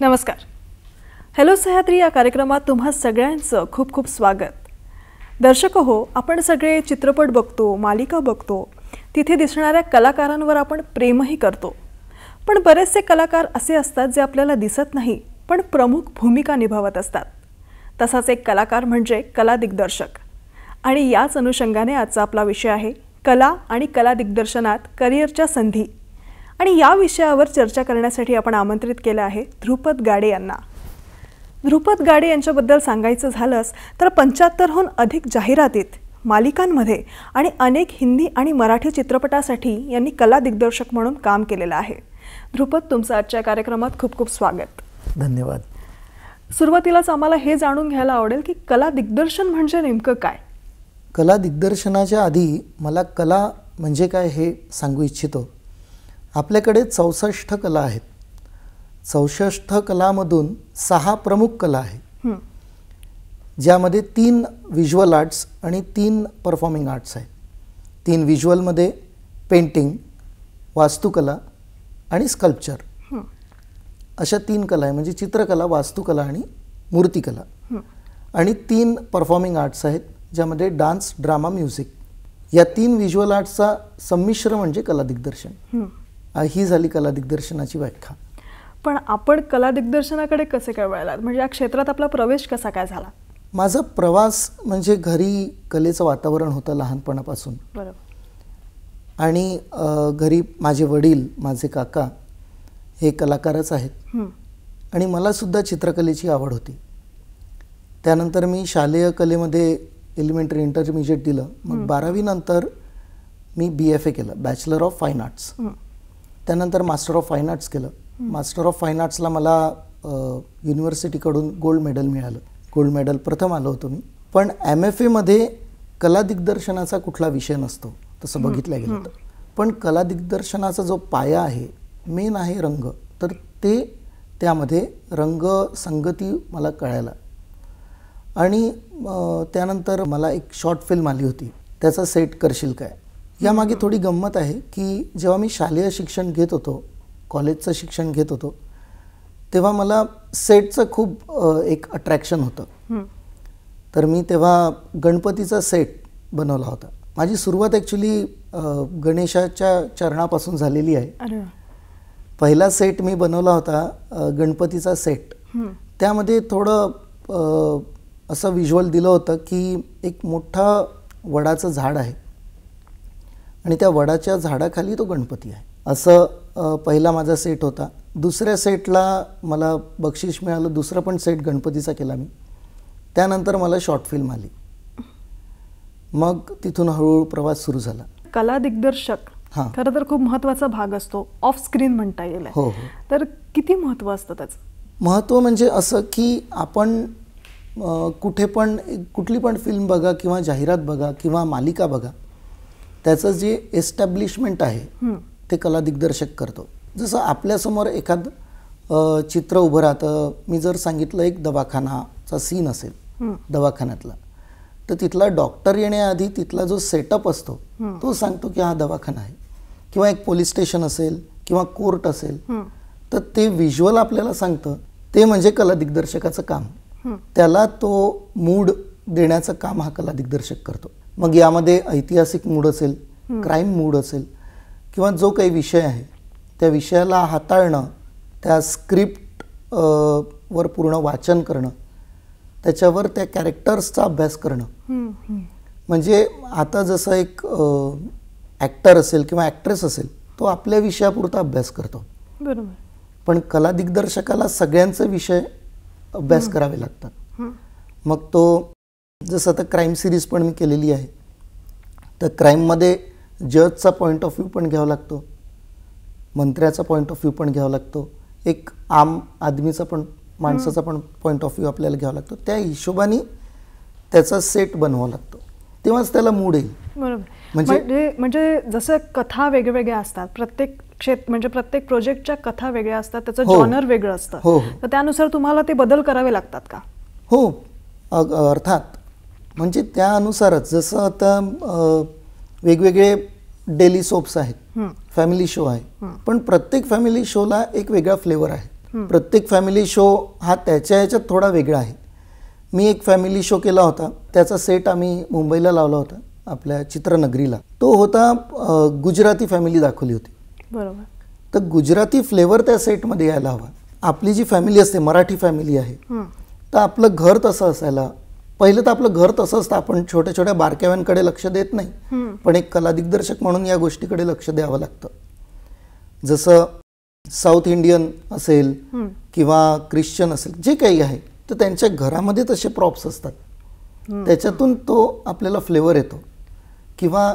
नमस्कार. हॅलो सह्याद्री या कार्यक्रमात तुम्हा सगळ्यांचं खूप खूप स्वागत. दर्शक हो, आपण सगळे चित्रपट बघतो, मालिका बघतो, तिथे दिसणाऱ्या कलाकारांवर आपण प्रेमही करतो. पण बरेचसे कलाकार असे असतात जे आपल्याला दिसत नाही पण प्रमुख भूमिका निभावत असतात. तसाच एक कलाकार म्हणजे कला दिग्दर्शक. आणि याच अनुषंगाने आजचा आपला विषय आहे कला आणि कला दिग्दर्शनात करिअरच्या संधी. आणि या विषयावर चर्चा करण्यासाठी आपण आमंत्रित केलं आहे ध्रुपद गाडे यांना. ध्रुपद गाडे यांच्याबद्दल सांगायचं झालंच तर 75हून अधिक जाहिरातीत, मालिकांमध्ये आणि अनेक हिंदी आणि मराठी चित्रपटासाठी यांनी कला दिग्दर्शक म्हणून काम केलेलं आहे. ध्रुपद, तुमचं आजच्या कार्यक्रमात खूप खूप स्वागत. धन्यवाद. सुरुवातीलाच आम्हाला हे जाणून घ्यायला आवडेल की कला दिग्दर्शन म्हणजे नेमकं काय? कला दिग्दर्शनाच्या आधी मला कला म्हणजे काय हे सांगू इच्छितो. आपल्याकडे 64 कला आहेत. 64 कलामधून 6 प्रमुख कला आहेत, ज्यामध्ये 3 व्हिज्युअल आर्ट्स आणि 3 परफॉर्मिंग आर्ट्स आहेत. 3 व्हिज्युअलमध्ये पेंटिंग, वास्तुकला आणि स्कल्पचर अशा 3 कला आहे, म्हणजे चित्रकला, वास्तुकला आणि मूर्तिकला. आणि 3 परफॉर्मिंग आर्ट्स आहेत, ज्यामध्ये डान्स, ड्रामा, म्युझिक. या 3 व्हिज्युअल आर्ट्सचा संमिश्र म्हणजे कला दिग्दर्शन. ही झाली कला दिग्दर्शनाची व्याख्या. पण आपण कला दिग्दर्शनाकडे कसे काय वळलात? म्हणजे या क्षेत्रात आपला प्रवेश कसा काय झाला? माझा प्रवास म्हणजे घरी कलेचं वातावरण होतं लहानपणापासून. बरोबर. आणि घरी माझे वडील, माझे काका हे कलाकारच आहेत. आणि मला सुद्धा चित्रकलेची आवड होती. त्यानंतर मी शालेय कलेमध्ये एलिमेंटरी इंटरमिजिएट दिलं. मग 12वी नंतर मी BFA केलं, बॅचलर ऑफ फाईन आर्ट्स. त्यानंतर मास्टर ऑफ फाईन आर्ट्स केलं. मास्टर ऑफ फाईन आर्ट्सला मला युनिव्हर्सिटीकडून गोल्ड मेडल मिळालं. गोल्ड मेडल प्रथम आलो होतो मी. पण MFAमध्ये कला दिग्दर्शनाचा कुठला विषय नसतो तसं बघितलं गेलं तर. पण कला दिग्दर्शनाचा जो पाया आहे, मेन आहे रंग. तर त्यामध्ये रंग संगती मला कळायला. आणि त्यानंतर मला एक शॉर्ट फिल्म आली होती, त्याचा सेट करशील काय. यामागे थोडी गंमत आहे की जेव्हा मी शालेय शिक्षण घेत होतो, कॉलेजचं शिक्षण घेत होतो, तेव्हा मला सेटचं खूप एक अट्रॅक्शन होतं. तर मी तेव्हा गणपतीचा सेट बनवला होता. माझी सुरुवात ॲक्च्युली गणेशाच्या चरणापासून झालेली आहे. पहिला सेट मी बनवला होता गणपतीचा सेट. त्यामध्ये थोडं असं व्हिज्युअल दिलं होतं की एक मोठा वडाचं झाड आहे आणि त्या वडाच्या झाडाखाली तो गणपती आहे. असं पहिला माझा सेट होता. दुसऱ्या सेटला मला बक्षीस मिळालं. दुसरा पण सेट गणपतीचा केला मी. त्यानंतर मला शॉर्ट फिल्म आली. मग तिथून हळूहळू प्रवास सुरू झाला. कला दिग्दर्शक खरं तर खूप महत्त्वाचा भाग असतो, ऑफ स्क्रीन म्हणता येईल. हो. तर किती महत्त्व असतं त्याचं? महत्त्व म्हणजे असं की आपण कुठे पण कुठली पण फिल्म बघा किंवा जाहिरात बघा किंवा मालिका बघा, त्याचं जे एस्टॅब्लिशमेंट आहे ते कला दिग्दर्शक करतो. जसं आपल्यासमोर एखाद चित्र उभं राहतं. मी जर सांगितलं एक दवाखानाचा सीन असेल दवाखान्यातला, तर तिथला डॉक्टर येण्याआधी तिथला जो सेटअप असतो तो सांगतो की हा दवाखाना आहे. किंवा एक पोलीस स्टेशन असेल किंवा कोर्ट असेल, तर ते व्हिज्युअल आपल्याला सांगतं. ते म्हणजे कला दिग्दर्शकाचं काम. त्याला तो मूड देण्याचं काम हा कला दिग्दर्शक करतो. मग यामध्ये ऐतिहासिक मूड असेल, क्राईम मूड असेल किंवा जो काही विषय आहे त्या विषयाला हाताळणं, त्या स्क्रिप्ट वर पूर्ण वाचन करणं, त्याच्यावर त्या कॅरेक्टर्सचा अभ्यास करणं. म्हणजे आता जसं एक ॲक्टर असेल किंवा ॲक्ट्रेस असेल, तो आपल्या विषयापुरता अभ्यास करतो. बरोबर. पण कला दिग्दर्शकाला सगळ्यांचे विषय अभ्यास करावे लागतात. मग तो जसं आता क्राईम सिरीज पण मी केलेली आहे, तर क्राईममध्ये जजचा पॉईंट ऑफ व्ह्यू पण घ्यावा लागतो, मंत्र्याचा पॉईंट ऑफ व्ह्यू पण घ्यावा लागतो, एक आम आदमीचा पण, माणसाचा पण पॉईंट ऑफ व्ह्यू आपल्याला घ्यावा लागतो. त्या हिशोबाने त्याचा सेट बनवावा लागतो, तेव्हाच त्याला मूड येईल. बरोबर. म्हणजे जसं कथा वेगवेगळ्या असतात, प्रत्येक म्हणजे प्रत्येक प्रोजेक्टच्या कथा वेगळ्या असतात, त्याचं जॉनर वेगळं असतं, तर त्यानुसार तुम्हाला ते बदल करावे लागतात का? हो, अर्थात. म्हणजे त्यानुसारच जसं आता वेगवेगळे डेली सोप्स आहेत, फॅमिली शो आहे, पण प्रत्येक फॅमिली शोला एक वेगळा फ्लेवर आहे. प्रत्येक फॅमिली शो हा त्याच्या ह्याच्यात थोडा वेगळा आहे. मी एक फॅमिली शो केला होता, त्याचा सेट आम्ही मुंबईला लावला होता, आपल्या चित्रनगरीला. तो होता गुजराती फॅमिली दाखवली होती. बरोबर. तर गुजराती फ्लेवर त्या सेटमध्ये यायला हवा. आपली जी फॅमिली असते, मराठी फॅमिली आहे, तर आपलं घर तसं असायला, पहिलं तर आपलं घर तसं असतं, आपण छोट्या छोट्या बारकाव्यांकडे लक्ष देत नाही, पण एक कला दिग्दर्शक म्हणून या गोष्टीकडे लक्ष द्यावं लागतं. जसं साऊथ इंडियन असेल किंवा ख्रिश्चन असेल, जे काही आहे, तर त्यांच्या घरामध्ये तसे प्रॉप्स असतात, त्याच्यातून तो आपल्याला फ्लेवर येतो. किंवा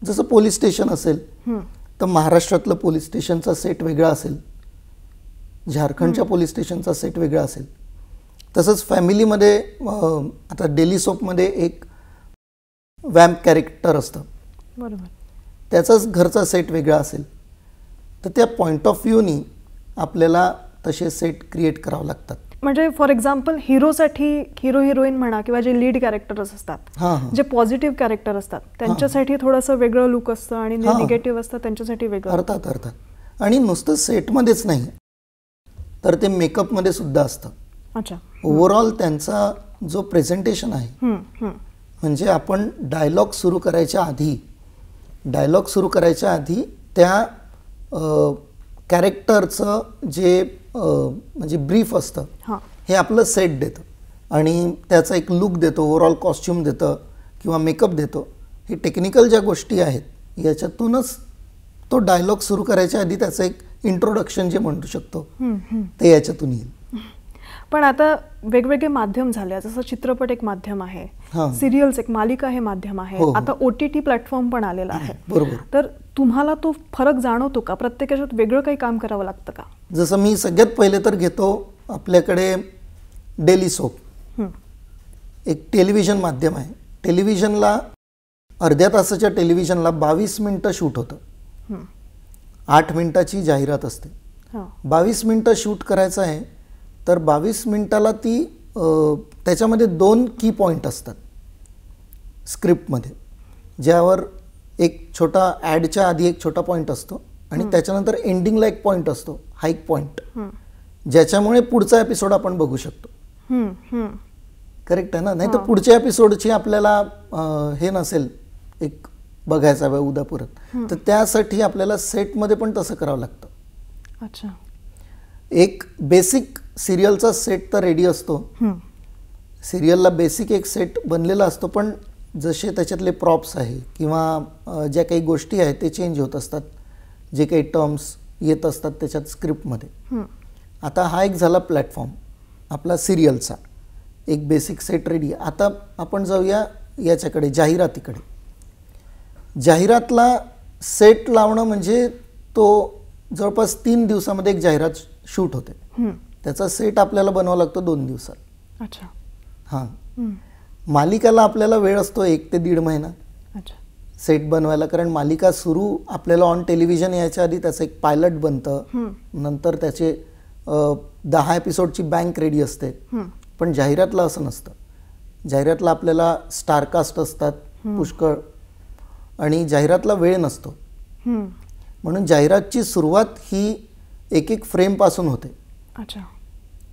जसं पोलीस स्टेशन असेल, तर महाराष्ट्रातलं पोलीस स्टेशनचा सेट वेगळा असेल, झारखंडच्या पोलीस स्टेशनचा सेट वेगळा असेल. तसंच फॅमिलीमध्ये आता डेली सोपमध्ये एक वॅम्प कॅरेक्टर असतं, बरोबर, त्याचाच घरचा सेट वेगळा असेल. तर त्या पॉईंट ऑफ व्ह्यूनी आपल्याला तसे सेट क्रिएट करावं लागतात. म्हणजे फॉर एक्झाम्पल हिरोसाठी, हिरो हिरोईन म्हणा किंवा जे लीड कॅरेक्टर्स असतात, जे पॉझिटिव्ह कॅरेक्टर असतात, त्यांच्यासाठी थोडंसं वेगळं लुक असतं आणि निगेटिव्ह असतं त्यांच्यासाठी वेगळं. अर्थात. आणि नुसतं सेटमध्येच नाही, तर ते मेकअपमध्ये सुद्धा असतं. अच्छा. ओव्हरऑल त्यांचा जो प्रेझेंटेशन आहे, म्हणजे आपण डायलॉग सुरू करायच्या आधी त्या कॅरेक्टरचं जे म्हणजे ब्रीफ असतं, हे आपलं सेट देतं आणि त्याचा एक लुक देतो, ओव्हरऑल कॉस्ट्यूम देतं किंवा मेकअप देतो. हे टेक्निकल ज्या गोष्टी आहेत, याच्यातूनच तो डायलॉग सुरू करायच्या आधी त्याचं एक इंट्रोडक्शन जे म्हणू शकतो, ते याच्यातून येईल. पण आता वेगवेगळे माध्यम झाले, जसं चित्रपट एक माध्यम आहे, सिरियल्स एक मालिका हे माध्यम आहे, आता OTT प्लॅटफॉर्म पण आलेला आहे. बरोबर. तर तुम्हाला तो फरक जाणवतो का? प्रत्येकाच्यात वेगळं काही काम करावं लागतं का? जसं मी सगळ्यात पहिले तर घेतो आपल्याकडे डेली सोप, एक टेलिव्हिजन माध्यम आहे. टेलिव्हिजनला अर्ध्या तासाच्या टेलिव्हिजनला 22 मिनिटं शूट होतं, 8 मिनिटाची जाहिरात असते. 22 मिनिटं शूट करायचं आहे, तर 22 मिनिटाला ती त्याच्यामध्ये 2 की पॉईंट असतात स्क्रिप्टमध्ये, ज्यावर एक छोटा ॲडच्या आधी एक छोटा पॉईंट असतो आणि त्याच्यानंतर एंडिंगला एक पॉईंट असतो, हाईक पॉईंट, ज्याच्यामुळे पुढचा एपिसोड आपण बघू शकतो. करेक्ट आहे ना? नाही तर पुढच्या एपिसोडची आपल्याला हे नसेल एक बघायचा वेळ उद्या परत, तर त्यासाठी आपल्याला सेटमध्ये पण तसं करावं लागतं. अच्छा. एक बेसिक सिरियलचा सेट तर रेडी असतो, सिरियलला बेसिक एक सेट बनलेला असतो, पण जसे त्याच्यातले प्रॉप्स आहे किंवा ज्या काही गोष्टी आहेत ते चेंज होत असतात, जे काही टर्म्स येत असतात त्याच्यात स्क्रिप्टमध्ये. आता हा एक झाला प्लॅटफॉर्म आपला सिरियलचा, एक बेसिक सेट रेडी. आता आपण जाऊया याच्याकडे, जाहिरातीकडे. जाहिरातला सेट लावणं म्हणजे तो जवळपास 3 दिवसामध्ये एक जाहिरात शूट होते, त्याचा सेट आपल्याला बनवावा लागतो 2 दिवसात. अच्छा. हां. मालिकाला आपल्याला वेळ असतो 1 ते 1.5 महिना सेट बनवायला, कारण मालिका सुरू आपल्याला ऑन टेलिव्हिजन यायच्या आधी त्याचं एक पायलट बनतं, नंतर त्याचे 10 एपिसोडची बँक रेडी असते. पण जाहिरातला असं नसतं. जाहिरातला आपल्याला स्टारकास्ट असतात पुष्कळ आणि जाहिरातला वेळ नसतो, म्हणून जाहिरातची सुरुवात ही एक फ्रेमपासून होते. अच्छा.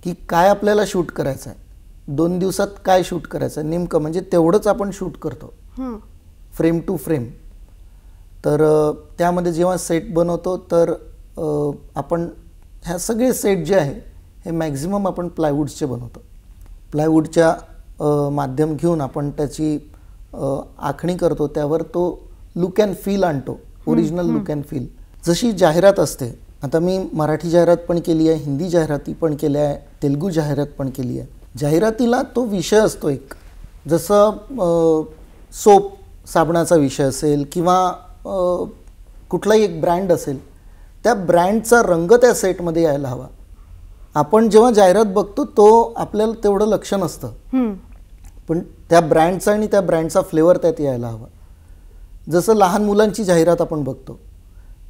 की काय आपल्याला शूट करायचं आहे, 2 दिवसात काय शूट करायचं आहे नेमकं, म्हणजे तेवढंच आपण शूट करतो फ्रेम टू फ्रेम. तर त्यामध्ये जेव्हा सेट बनवतो तर आपण ह्या सगळे सेट जे आहे हे मॅक्झिमम आपण प्लायवूडचे बनवतो. प्लायवूडच्या माध्यम घेऊन आपण त्याची आखणी करतो, त्यावर तो लुक अँड फील आणतो, ओरिजिनल लुक अँड फील. जशी जाहिरात असते, आता मी मराठी जाहिरात पण केली आहे, हिंदी जाहिराती पण केल्या आहे, तेलुगू जाहिरात पण केली आहे. जाहिरातीला तो विषय असतो एक, जसं सोप साबणाचा विषय असेल किंवा कुठलाही एक ब्रँड असेल, त्या ब्रँडचा रंग त्या सेटमध्ये यायला हवा. आपण जेव्हा जाहिरात बघतो तो आपल्याला तेवढं लक्ष नसतं, पण त्या ब्रँडचा आणि त्या ब्रँडचा फ्लेवर त्यात यायला हवा. जसं लहान मुलांची जाहिरात आपण बघतो,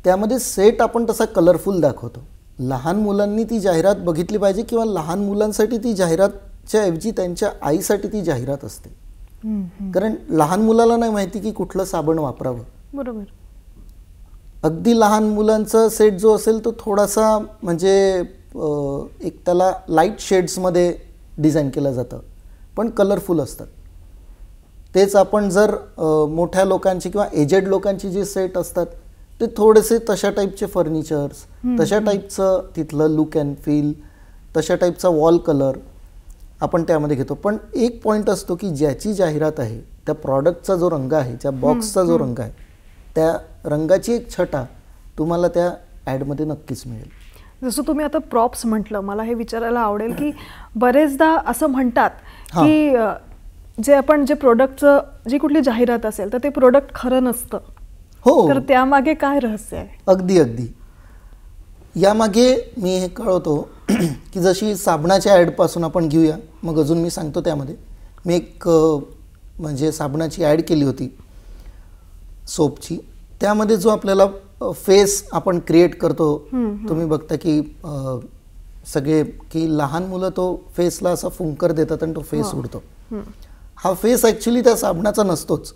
त्यामध्ये सेट आपण तसा कलरफुल दाखवतो. लहान मुलांनी ती जाहिरात बघितली पाहिजे किंवा लहान मुलांसाठी ती जाहिरातच्या ऐवजी त्यांच्या आईसाठी ती जाहिरात असते. कारण लहान मुलाला नाही माहिती की कुठलं साबण वापरावं. बरोबर. अगदी लहान मुलांचा सेट जो असेल तो थोडासा म्हणजे एक त्याला लाईट शेड्समध्ये डिझाईन केलं जातं, पण कलरफुल असतात. तेच आपण जर मोठ्या लोकांची किंवा एजेड लोकांची जे सेट असतात ते थोडेसे तशा टाईपचे फर्निचर्स, तशा टाईपचं तिथलं लुक अँड फील, तशा टाईपचा वॉल कलर आपण त्यामध्ये घेतो. पण एक पॉईंट असतो की ज्याची जाहिरात आहे त्या प्रॉडक्टचा जो रंग आहे, त्या बॉक्सचा जो रंग आहे, त्या रंगाची एक छटा तुम्हाला त्या ॲडमध्ये नक्कीच मिळेल. जसं तुम्ही आता प्रॉप्स म्हटलं, मला हे विचारायला आवडेल की बरेचदा असं म्हणतात की जे प्रोडक्टचं जी कुठली जाहिरात असेल तर ते प्रोडक्ट खरं नसतं. हो, तर त्यामागे काय रहस्य आहे? अगदी यामागे मी हे कळवतो की जशी साबणाच्या ॲडपासून आपण घेऊया, मग अजून मी सांगतो. त्यामध्ये मी एक म्हणजे साबणाची ॲड केली होती सोपची. त्यामध्ये जो आपल्याला फेस आपण क्रिएट करतो, तुम्ही बघता की सगळे की लहान मुलं तो फेसला असा फुंकर देतात आणि तो फेस उडतो. हा फेस ॲक्च्युली त्या साबणाचा नसतोच.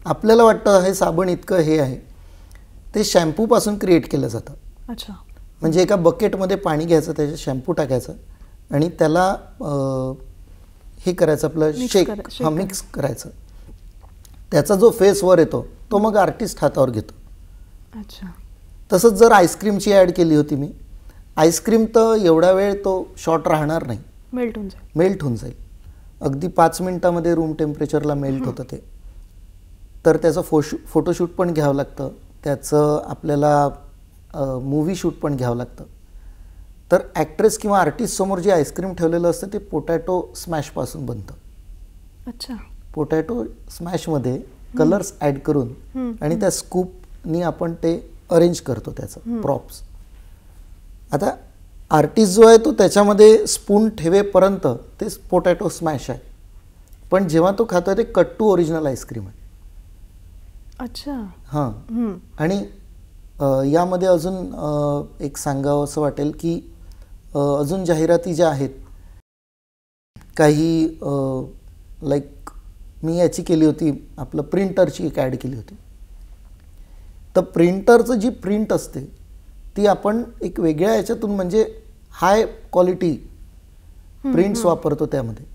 आपल्याला वाटतं हे साबण इतकं हे आहे, ते शॅम्पूपासून क्रिएट केलं जातं. अच्छा. म्हणजे एका बकेटमध्ये पाणी घ्यायचं, त्याच्यात शॅम्पू टाकायचं आणि त्याला हे करायचं, आपलं मिक्स करायचं. त्याचा जो फेस वर येतो तो मग आर्टिस्ट हातावर घेतो. अच्छा. तसंच जर आईस्क्रीमची ॲड केली होती मी, आईस्क्रीम तर एवढा वेळ तो शॉर्ट राहणार नाही, मेल्ट होऊन जाईल. अगदी 5 मिनिटामध्ये रूम टेम्परेचरला मेल्ट होतं ते. तर त्याचं फोटोशूट पण घ्यावं लागतं, त्याचं आपल्याला मूवी शूट पण घ्यावं लागतं. तर ॲक्ट्रेस किंवा आर्टिस्टसमोर जे आईस्क्रीम ठेवलेलं असतं ते पोटॅटो स्मॅशपासून बनतं. अच्छा. पोटॅटो स्मॅशमध्ये कलर्स ॲड करून आणि त्या स्कूपनी आपण ते अरेंज करतो त्याचं प्रॉप्स. आता आर्टिस्ट जो आहे तो त्याच्यामध्ये स्पून ठेवेपर्यंत ते पोटॅटो स्मॅश आहे, पण जेव्हा तो खातोय ते कट टू ओरिजिनल आईस्क्रीम आहे. अच्छा. हां. आणि यामध्ये अजून एक सांगावं असं वाटेल की अजून जाहिराती ज्या आहेत काही, लाईक मी याची केली होती, आपलं प्रिंटरची एक ॲड केली होती. तर प्रिंटरचं जी प्रिंट असते ती आपण एक वेगळ्या याच्यातून म्हणजे हाय क्वालिटी प्रिंट्स वापरतो त्यामध्ये.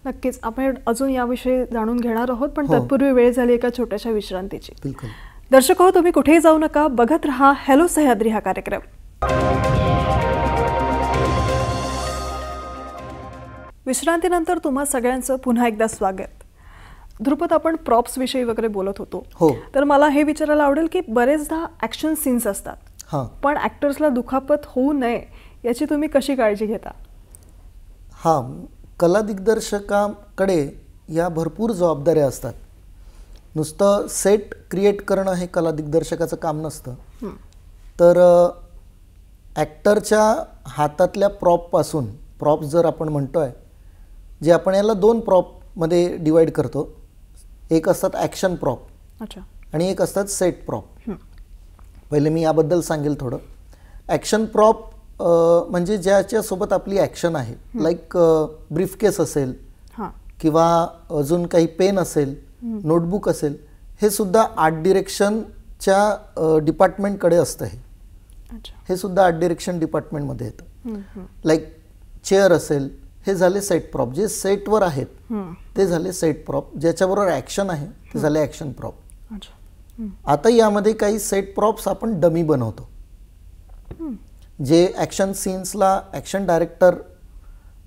नक्कीच आपण अजून याविषयी जाणून घेणार आहोत, पण तत्पूर्वी वेळ झाली एका छोट्याशा विश्रांतीची. बिलकुल. दर्शक हो, तुम्ही कुठेही जाऊ नका, बघत रहा हॅलो सह्याद्री हा कार्यक्रम. विश्रांतीनंतर तुम्हा सगळ्यांचं पुन्हा एकदा स्वागत. ध्रुपद, आपण प्रॉप्स विषयी वगैरे बोलत होतो. हो. तर मला हे विचारायला आवडेल की बरेचदा ॲक्शन सीन्स असतात, पण ॲक्टर्सला दुखापत होऊ नये याची तुम्ही कशी काळजी घेता? कला दिग्दर्शकाकडे या भरपूर जबाबदाऱ्या असतात. नुसतं सेट क्रिएट करणं हे कला दिग्दर्शकाचं काम नसतं. तर ॲक्टरच्या हातातल्या प्रॉपपासून, प्रॉप्स जर आपण म्हणतोय, जे आपण याला 2 प्रॉपमध्ये डिवाईड करतो. एक असतात ॲक्शन प्रॉप. अच्छा. आणि एक असतात सेट प्रॉप. पहिले मी याबद्दल सांगेल थोडं. ॲक्शन प्रॉप म्हणजे ज्याच्यासोबत आपली ॲक्शन आहे, लाईक ब्रीफकेस असेल किंवा अजून काही पेन असेल, नोटबुक असेल, हे सुद्धा आर्ट डिरेक्शनच्या डिपार्टमेंटकडे असतं. हे सुद्धा आर्ट डिरेक्शन डिपार्टमेंटमध्ये येतं. लाईक चेअर असेल, हे झाले सेट प्रॉप. जे सेटवर आहेत ते झाले सेट प्रॉप. ज्याच्याबरोबर ॲक्शन आहे ते झाले ॲक्शन प्रॉप. आता यामध्ये काही सेट प्रॉप्स आपण डमी बनवतो, जे ॲक्शन सीन्सला ॲक्शन डायरेक्टर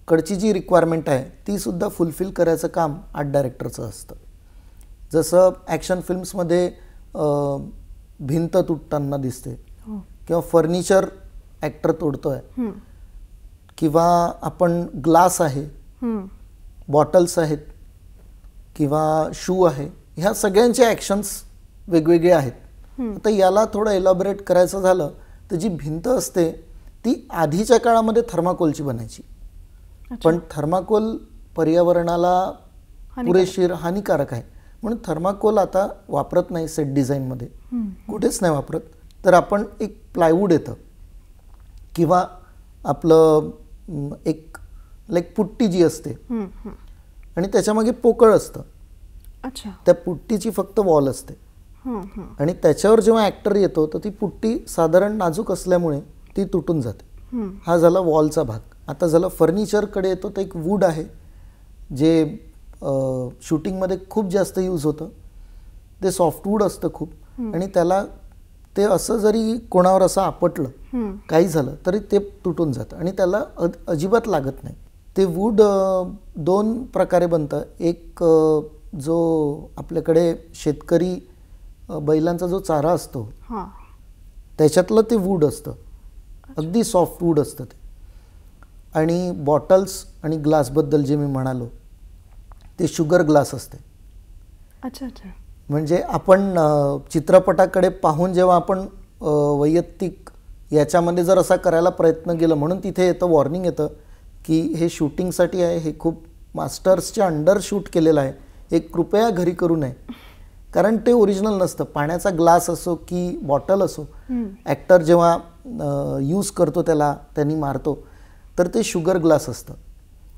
कडची जी रिक्वायरमेंट आहे ती सुद्धा फुलफिल करायचं काम आर्ट डायरेक्टरचं असतं. जसं ॲक्शन फिल्म्समध्ये भिंत तुटताना दिसते किंवा फर्निचर ॲक्टर तोडतोय किंवा आपण ग्लास आहे, बॉटल्स आहेत किंवा शू आहे, ह्या सगळ्यांचे ॲक्शन्स वेगवेगळे आहेत. आता याला थोडं एलॅबोरेट करायचं झालं तर जी भिंत असते ती आधीच्या काळामध्ये थर्माकोलची बनायची, पण थर्माकोल पर्यावरणाला पुरेशीर हानिकारक आहे म्हणून थर्माकोल आता वापरत नाही सेट डिझाईनमध्ये, कुठेच नाही वापरत. तर आपण एक प्लायवूड येतं किंवा आपलं एक लाईक पुट्टी जी असते आणि त्याच्यामागे पोकळ असतं, त्या पुट्टीची फक्त वॉल असते आणि त्याच्यावर जेव्हा ॲक्टर येतो तर ती पुट्टी साधारण नाजूक असल्यामुळे ती तुटून जाते. हा झाला वॉलचा भाग. आता झालं फर्निचरकडे येतो तर एक वूड आहे जे शूटिंगमध्ये खूप जास्त यूज होतं. ते सॉफ्टवूड असतं खूप आणि त्याला ते असं जरी कोणावर असं आपटलं काही झालं तरी ते तुटून जातं आणि त्याला अजिबात लागत नाही. ते वूड दोन प्रकारे बनतं. एक जो आपल्याकडे शेतकरी बैलांचा जो चारा असतो त्याच्यातलं ते वूड असतं, अगदी सॉफ्ट वूड असतं ते. आणि बॉटल्स आणि ग्लासबद्दल जे मी म्हणालो ते शुगर ग्लास असते. म्हणजे आपण चित्रपटाकडे पाहून जेव्हा आपण वैयक्तिक याच्यामध्ये जर असा करायला प्रयत्न केला म्हणून तिथे येतं वॉर्निंग येतं की हे शूटिंगसाठी आहे, हे खूप मास्टर्सच्या अंडर शूट केलेलं आहे, हे कृपया घरी करू नये. कारण ते ओरिजिनल नसतं. पाण्याचा ग्लास असो की बॉटल असो, ॲक्टर जेव्हा यूज करतो त्याला त्यांनी मारतो तर ते शुगर ग्लास असतं.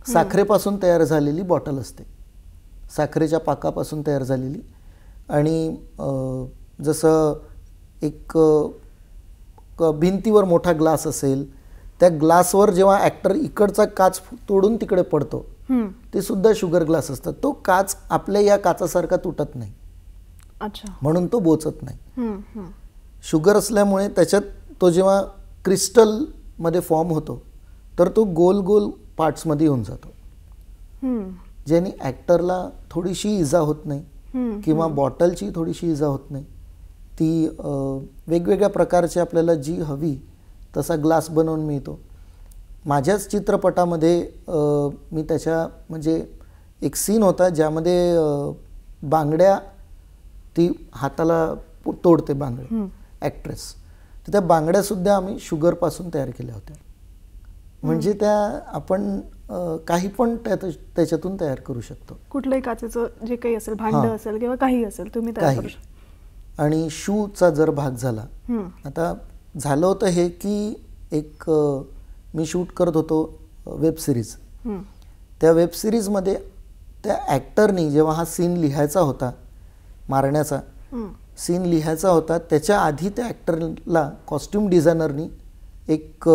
साखरेपासून तयार झालेली बॉटल असते, साखरेच्या पाकापासून तयार झालेली. आणि जसं एक भिंतीवर मोठा ग्लास असेल त्या ग्लासवर जेव्हा ॲक्टर इकडचा काच तोडून तिकडे पडतो ते सुद्धा शुगर ग्लास असतात. तो काच आपल्या या काचासारखा तुटत नाही म्हणून तो बोचत नाही. शुगर असल्यामुळे त्याच्यात तो जेव्हा क्रिस्टलमध्ये फॉर्म होतो तर तो गोल गोल पार्ट्समध्ये येऊन जातो, ज्याने ॲक्टरला थोडीशी इजा होत नाही किंवा बॉटलची थोडीशी इजा होत नाही. ती वेगवेगळ्या प्रकारची आपल्याला जी हवी तसा ग्लास बनवून मिळतो. माझ्याच चित्रपटामध्ये मी त्याच्या म्हणजे एक सीन होता ज्यामध्ये बांगड्या ती हाताला तोडते बांगड्या ॲक्ट्रेस, तर त्या बांगड्यासुद्धा आम्ही शुगरपासून तयार केल्या होत्या. म्हणजे त्या आपण काही पण त्याच्यातून तयार करू शकतो. कुठलंही काचेचं जे काही असेल, भांड असेल किंवा काही असेल तुम्ही तयार करू शकता. आणि शूचा जर भाग झाला, आता झालं होतं हे की एक मी शूट करत होतो वेब सिरीज. त्या वेब सिरीजमध्ये त्या ॲक्टरनी जेव्हा हा सीन लिहायचा होता, मारण्याचा सीन लिहायचा होता, त्याच्या आधी त्या ॲक्टरला कॉस्ट्युम डिझायनरनी एक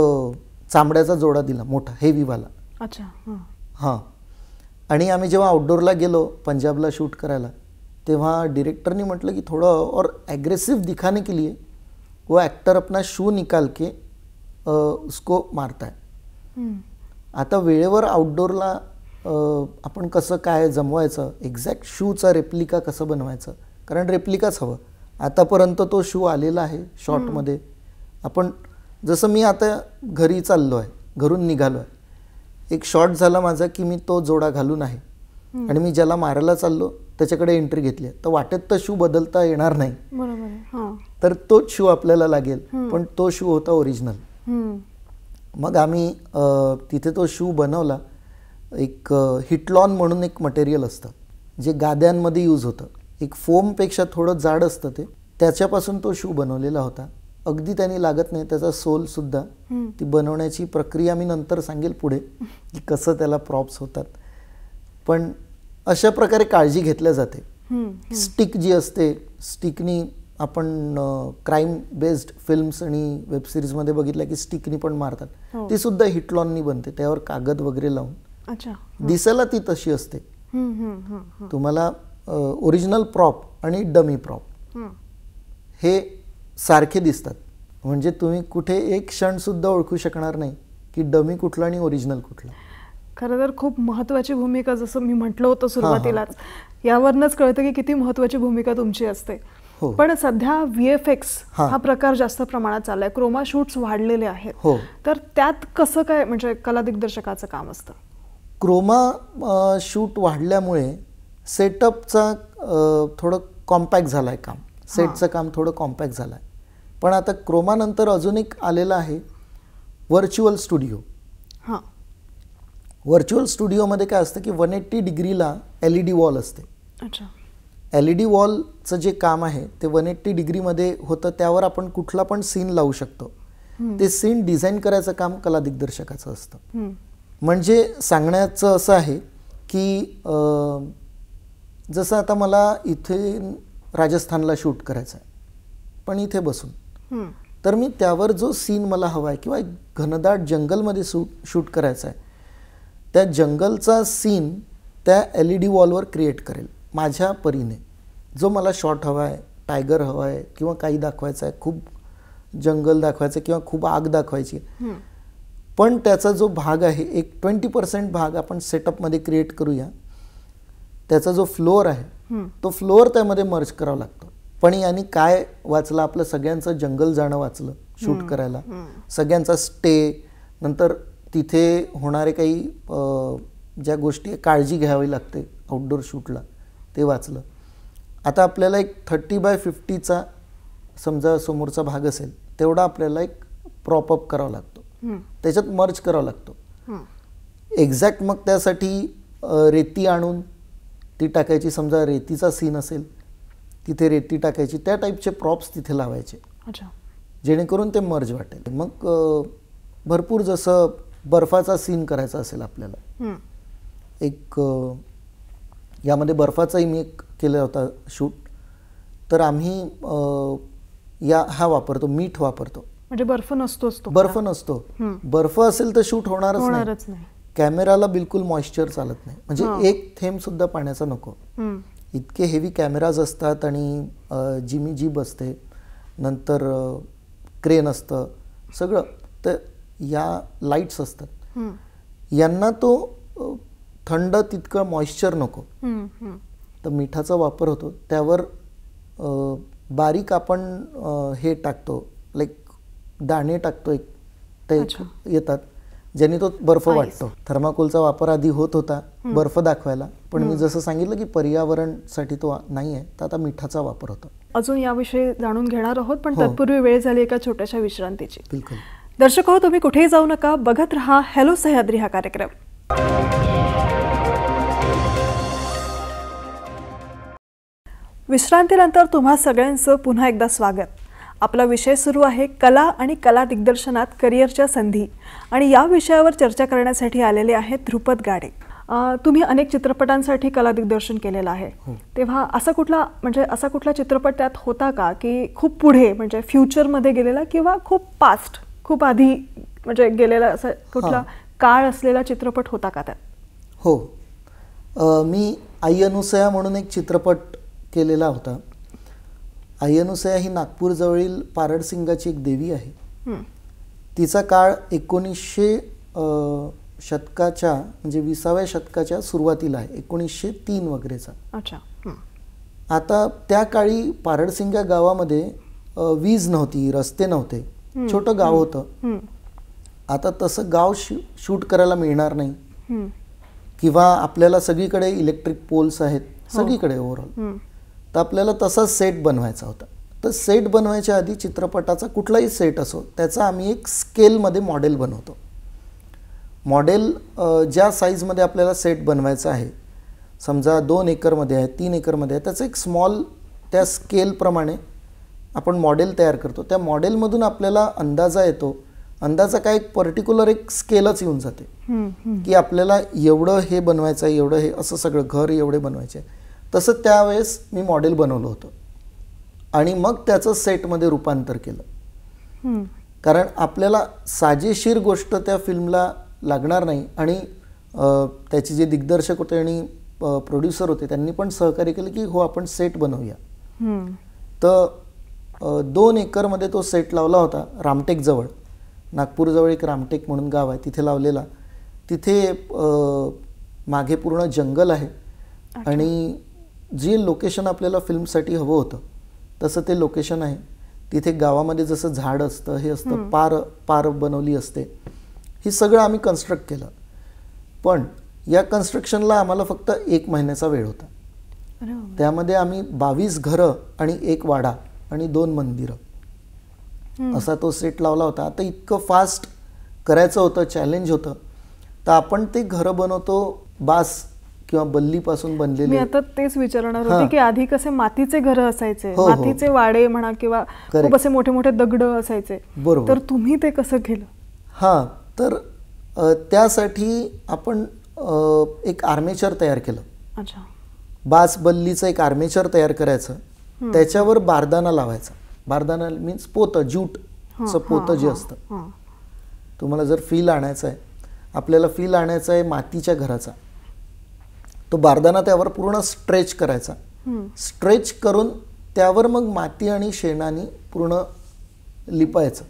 चांबड्याचा जोडा दिला, मोठा हेवीवाला. हां. आणि आम्ही जेव्हा आउटडोरला गेलो पंजाबला शूट करायला तेव्हा डिरेक्टरनी म्हटलं की थोड़ा और एग्रेसिव दिखाने के लिए वो एक्टर अपना शू निकाल के उसको मारता है. आता वेळेवर आउटडोरला आपण कसं काय जमवायचं, एक्झॅक्ट शूचा रेप्लिका कसं बनवायचं, कारण रेप्लिकाच हवं. आतापर्यंत तो शू आलेला आहे शॉटमध्ये. आपण जसं मी आता घरी चाललो आहे, घरून निघालो आहे, एक शॉट झाला माझा की मी तो जोडा घालून आहे आणि मी ज्याला मारायला चाललो त्याच्याकडे एंट्री घेतली, तर वाटेत तर शू बदलता येणार नाही, तर तोच शू आपल्याला लागेल, पण तो शू होता ओरिजिनल. मग आम्ही तिथे तो शू बनवला. एक हिटलॉन म्हणून एक मटेरियल असतं जे गाद्यांमध्ये यूज होतं, एक फोमपेक्षा थोडं जाड असतं ते, त्याच्यापासून तो शू बनवलेला होता. अगदी त्यांनी लागत नाही, त्याचा सोलसुद्धा. ती बनवण्याची प्रक्रिया मी नंतर सांगेल पुढे की कसं त्याला प्रॉप्स होतात. पण अशा प्रकारे काळजी घेतल्या जाते. स्टिक जी असते, स्टिकनी आपण क्राईम बेस्ड फिल्म्स आणि वेब सिरीजमध्ये बघितलं की स्टिकनी पण मारतात, ती सुद्धा हिटलॉननी बनते, त्यावर कागद वगैरे लावून. दिसायला ती तशी असते. तुम्हाला ओरिजिनल प्रॉप आणि डमी प्रॉप हे सारखे दिसतात, म्हणजे तुम्ही कुठे एक क्षण सुद्धा ओळखू शकणार नाही की डमी कुठला आणि ओरिजिनल कुठला. खरं तर खूप महत्त्वाची भूमिका, जसं मी म्हटलं होतं सुरुवातीलाच, यावरनंच कळतं की किती महत्त्वाची भूमिका तुमची असते. पण सध्या VFX हा प्रकार जास्त प्रमाणात चाललाय, क्रोमा शूट्स वाढलेले आहेत, तर त्यात कसं काय म्हणजे कला दिग्दर्शकाचं काम असतं? क्रोमा शूट वाढल्यामुळे सेटअपचा थोडं कॉम्पॅक्ट झालं आहे काम, सेटचं काम थोडं कॉम्पॅक्ट झालं आहे. पण आता क्रोमानंतर अजून एक आलेलं आहे व्हर्च्युअल स्टुडिओ. व्हर्च्युअल स्टुडिओमध्ये काय असतं की 180 डिग्रीला LED वॉल असते. अच्छा. LED वॉलचं जे काम आहे ते 180 डिग्रीमध्ये होतं, त्यावर आपण कुठला पण सीन लावू शकतो. ते सीन डिझाईन करायचं काम कला दिग्दर्शकाचं असतं. म्हणजे सांगण्याचं असं आहे की जसं आता मला इथे राजस्थानला शूट करायचं आहे, पण इथे बसून, तर मी त्यावर जो सीन मला हवा आहे किंवा एक घनदाट जंगलमध्ये शूट करायचा आहे, त्या जंगलचा सीन त्या LED वॉलवर क्रिएट करेल माझ्या परीने. जो मला शॉट हवा आहे, टायगर हवा आहे किंवा काही दाखवायचं आहे, खूप जंगल दाखवायचं किंवा खूप आग दाखवायची, पण त्याचा जो भाग आहे एक 20% भाग आपण सेटअपमध्ये क्रिएट करूया. त्याचा जो फ्लोअर आहे तो फ्लोअर त्यामध्ये मर्ज करावा लागतो. पण यांनी काय वाचलं, आपलं सगळ्यांचं जंगल जाणं वाचलं शूट करायला, सगळ्यांचा स्टे, नंतर तिथे होणारे काही ज्या गोष्टी काळजी घ्यावी लागते आउटडोर शूटला ते वाचलं. आता आपल्याला एक 30x50चा समजा समोरचा भाग असेल तेवढा आपल्याला एक प्रॉपअप करावा लागतो, त्याच्यात मर्ज करावा लागतो एक्झॅक्ट. मग त्यासाठी रेती आणून ती टाकायची, समजा रेतीचा सीन असेल तिथे रेती टाकायची, त्या टाईपचे प्रॉप्स तिथे लावायचे जेणेकरून ते मर्ज वाटेल. मग भरपूर जसं बर्फाचा सीन करायचा असेल आपल्याला, एक यामध्ये बर्फाचाही मी एक केला होता शूट, तर आम्ही हा वापरतो, मीठ वापरतो. म्हणजे बर्फ नसतोच तो? बर्फ नसतो. बर्फ असेल तर शूट होणारच नाही. कॅमेराला बिलकुल मॉइश्चर चालत नाही, म्हणजे एक थेंब सुद्धा पाण्याचा नको. इतके हेवी कॅमेराज असतात आणि जिमी जीब असते, नंतर क्रेन असतं सगळं, तर या लाईट्स असतात, यांना तो थंड तितकं मॉइश्चर नको. तर मिठाचा वापर होतो. त्यावर बारीक आपण हे टाकतो, लाईक दाणे टाकतो, एक ते येतात ज्यांनी तो बर्फ वाटतो. थर्माकोलचा वापर आधी होत होता बर्फ दाखवायला, पण मी जसं सांगितलं की पर्यावरणसाठी तो नाही आहे, तर आता मिठाचा वापर होतो. अजून याविषयी जाणून घेणार आहोत, पण तत्पूर्वी वेळ झाली एका छोट्याशा विश्रांतीची. बिलकुल. दर्शक हो, तुम्ही कुठेही जाऊ नका, बघत रहा हॅलो सह्याद्री हा कार्यक्रम. विश्रांतीनंतर तुम्हा सगळ्यांचं पुन्हा एकदा स्वागत. आपला विषय सुरू आहे कला आणि कला दिग्दर्शनात करिअरच्या संधी, आणि या विषयावर चर्चा करण्यासाठी आलेले आहेत ध्रुपद गाडे. तुम्ही अनेक चित्रपटांसाठी कला दिग्दर्शन केलेलं आहे, तेव्हा असा कुठला चित्रपट त्यात होता का की खूप पुढे म्हणजे फ्युचरमध्ये गेलेला, किंवा खूप पास्ट खूप आधी म्हणजे गेलेला, असा कुठला काळ असलेला चित्रपट होता का त्यात? हो, मी आई अनुसया म्हणून एक चित्रपट केलेला होता. आई अनुसया ही नागपूरजवळील पारडसिंगाची एक देवी आहे. तिचा काळ 1900 शतकाच्या म्हणजे 20व्या शतकाच्या सुरुवातीला आहे, 1903 वगैरेचा. अच्छा. आता त्या काळी पारडसिंगा गावामध्ये वीज नव्हती, रस्ते नव्हते, छोटं गाव होतं. आता तसं गाव शूट करायला मिळणार नाही, किंवा आपल्याला सगळीकडे इलेक्ट्रिक पोल्स आहेत सगळीकडे ओव्हरऑल, तर आपल्याला तसा सेट बनवायचा होता. तर सेट बनवायच्या आधी चित्रपटाचा कुठलाही सेट असो त्याचा आम्ही एक स्केलमध्ये मॉडेल बनवतो. मॉडेल ज्या साईजमध्ये आपल्याला सेट बनवायचा आहे, समजा 2 एकरमध्ये आहे, 3 एकरमध्ये आहे, त्याचं एक स्मॉल त्या स्केलप्रमाणे आपण मॉडेल तयार करतो. त्या मॉडेलमधून आपल्याला अंदाजा येतो. अंदाजा काय, एक पर्टिक्युलर एक स्केलच येऊन जाते की आपल्याला एवढं हे बनवायचं आहे, एवढं हे असं सगळं घर एवढे बनवायचे. तसं त्यावेळेस मी मॉडेल बनवलं होतं आणि मग त्याचं सेटमध्ये रूपांतर केलं. कारण आपल्याला साजेशीर गोष्ट त्या फिल्मला लागणार नाही, आणि त्याचे जे दिग्दर्शक होते आणि प्रोड्युसर होते त्यांनी पण सहकार्य केलं की हो आपण सेट बनवूया. तर 2 एकरमध्ये तो सेट लावला होता रामटेकजवळ, नागपूरजवळ एक रामटेक म्हणून गाव आहे तिथे लावलेला. तिथे मागे पूर्ण जंगल आहे आणि जे लोकेशन आपल्याला फिल्मसाठी हवं होतं तसं ते लोकेशन आहे. तिथे गावामध्ये जसं झाड असतं हे असतं, पार बनवली असते, हे सगळं आम्ही कन्स्ट्रक्ट केलं. पण या कन्स्ट्रक्शनला आम्हाला फक्त 1 महिन्याचा वेळ होता. त्यामध्ये आम्ही 22 घरं आणि 1 वाडा आणि 2 मंदिरं असा तो सेट लावला होता. आता इतकं फास्ट करायचं होतं, चॅलेंज होतं, तर आपण ते घरं बनवतो बास किंवा बल्लीपासून बनलेले. मी आता तेच विचारणार होते की आधी कसे मातीचे घरं असायचे, मातीचे वाडे म्हणा किंवा खूप असे मोठे मोठे दगड असायचे, तर तुम्ही ते कसं केलं? हां, तर त्यासाठी आपण एक आर्मेचर तयार केलं. अच्छा. बास बल्लीचं एक आर्मेचर तयार करायचं, त्याच्यावर बारदाना लावायचा. बारदाना मीन्स पोतं, ज्यूटचं पोतं जे असतं. तुम्हाला जर फील आणायचं आहे, आपल्याला फील आणायचं आहे मातीच्या घराचा, तो बारदाना त्यावर पूर्ण स्ट्रेच करायचा. स्ट्रेच करून त्यावर मग माती आणि शेणाने पूर्ण लिपायचं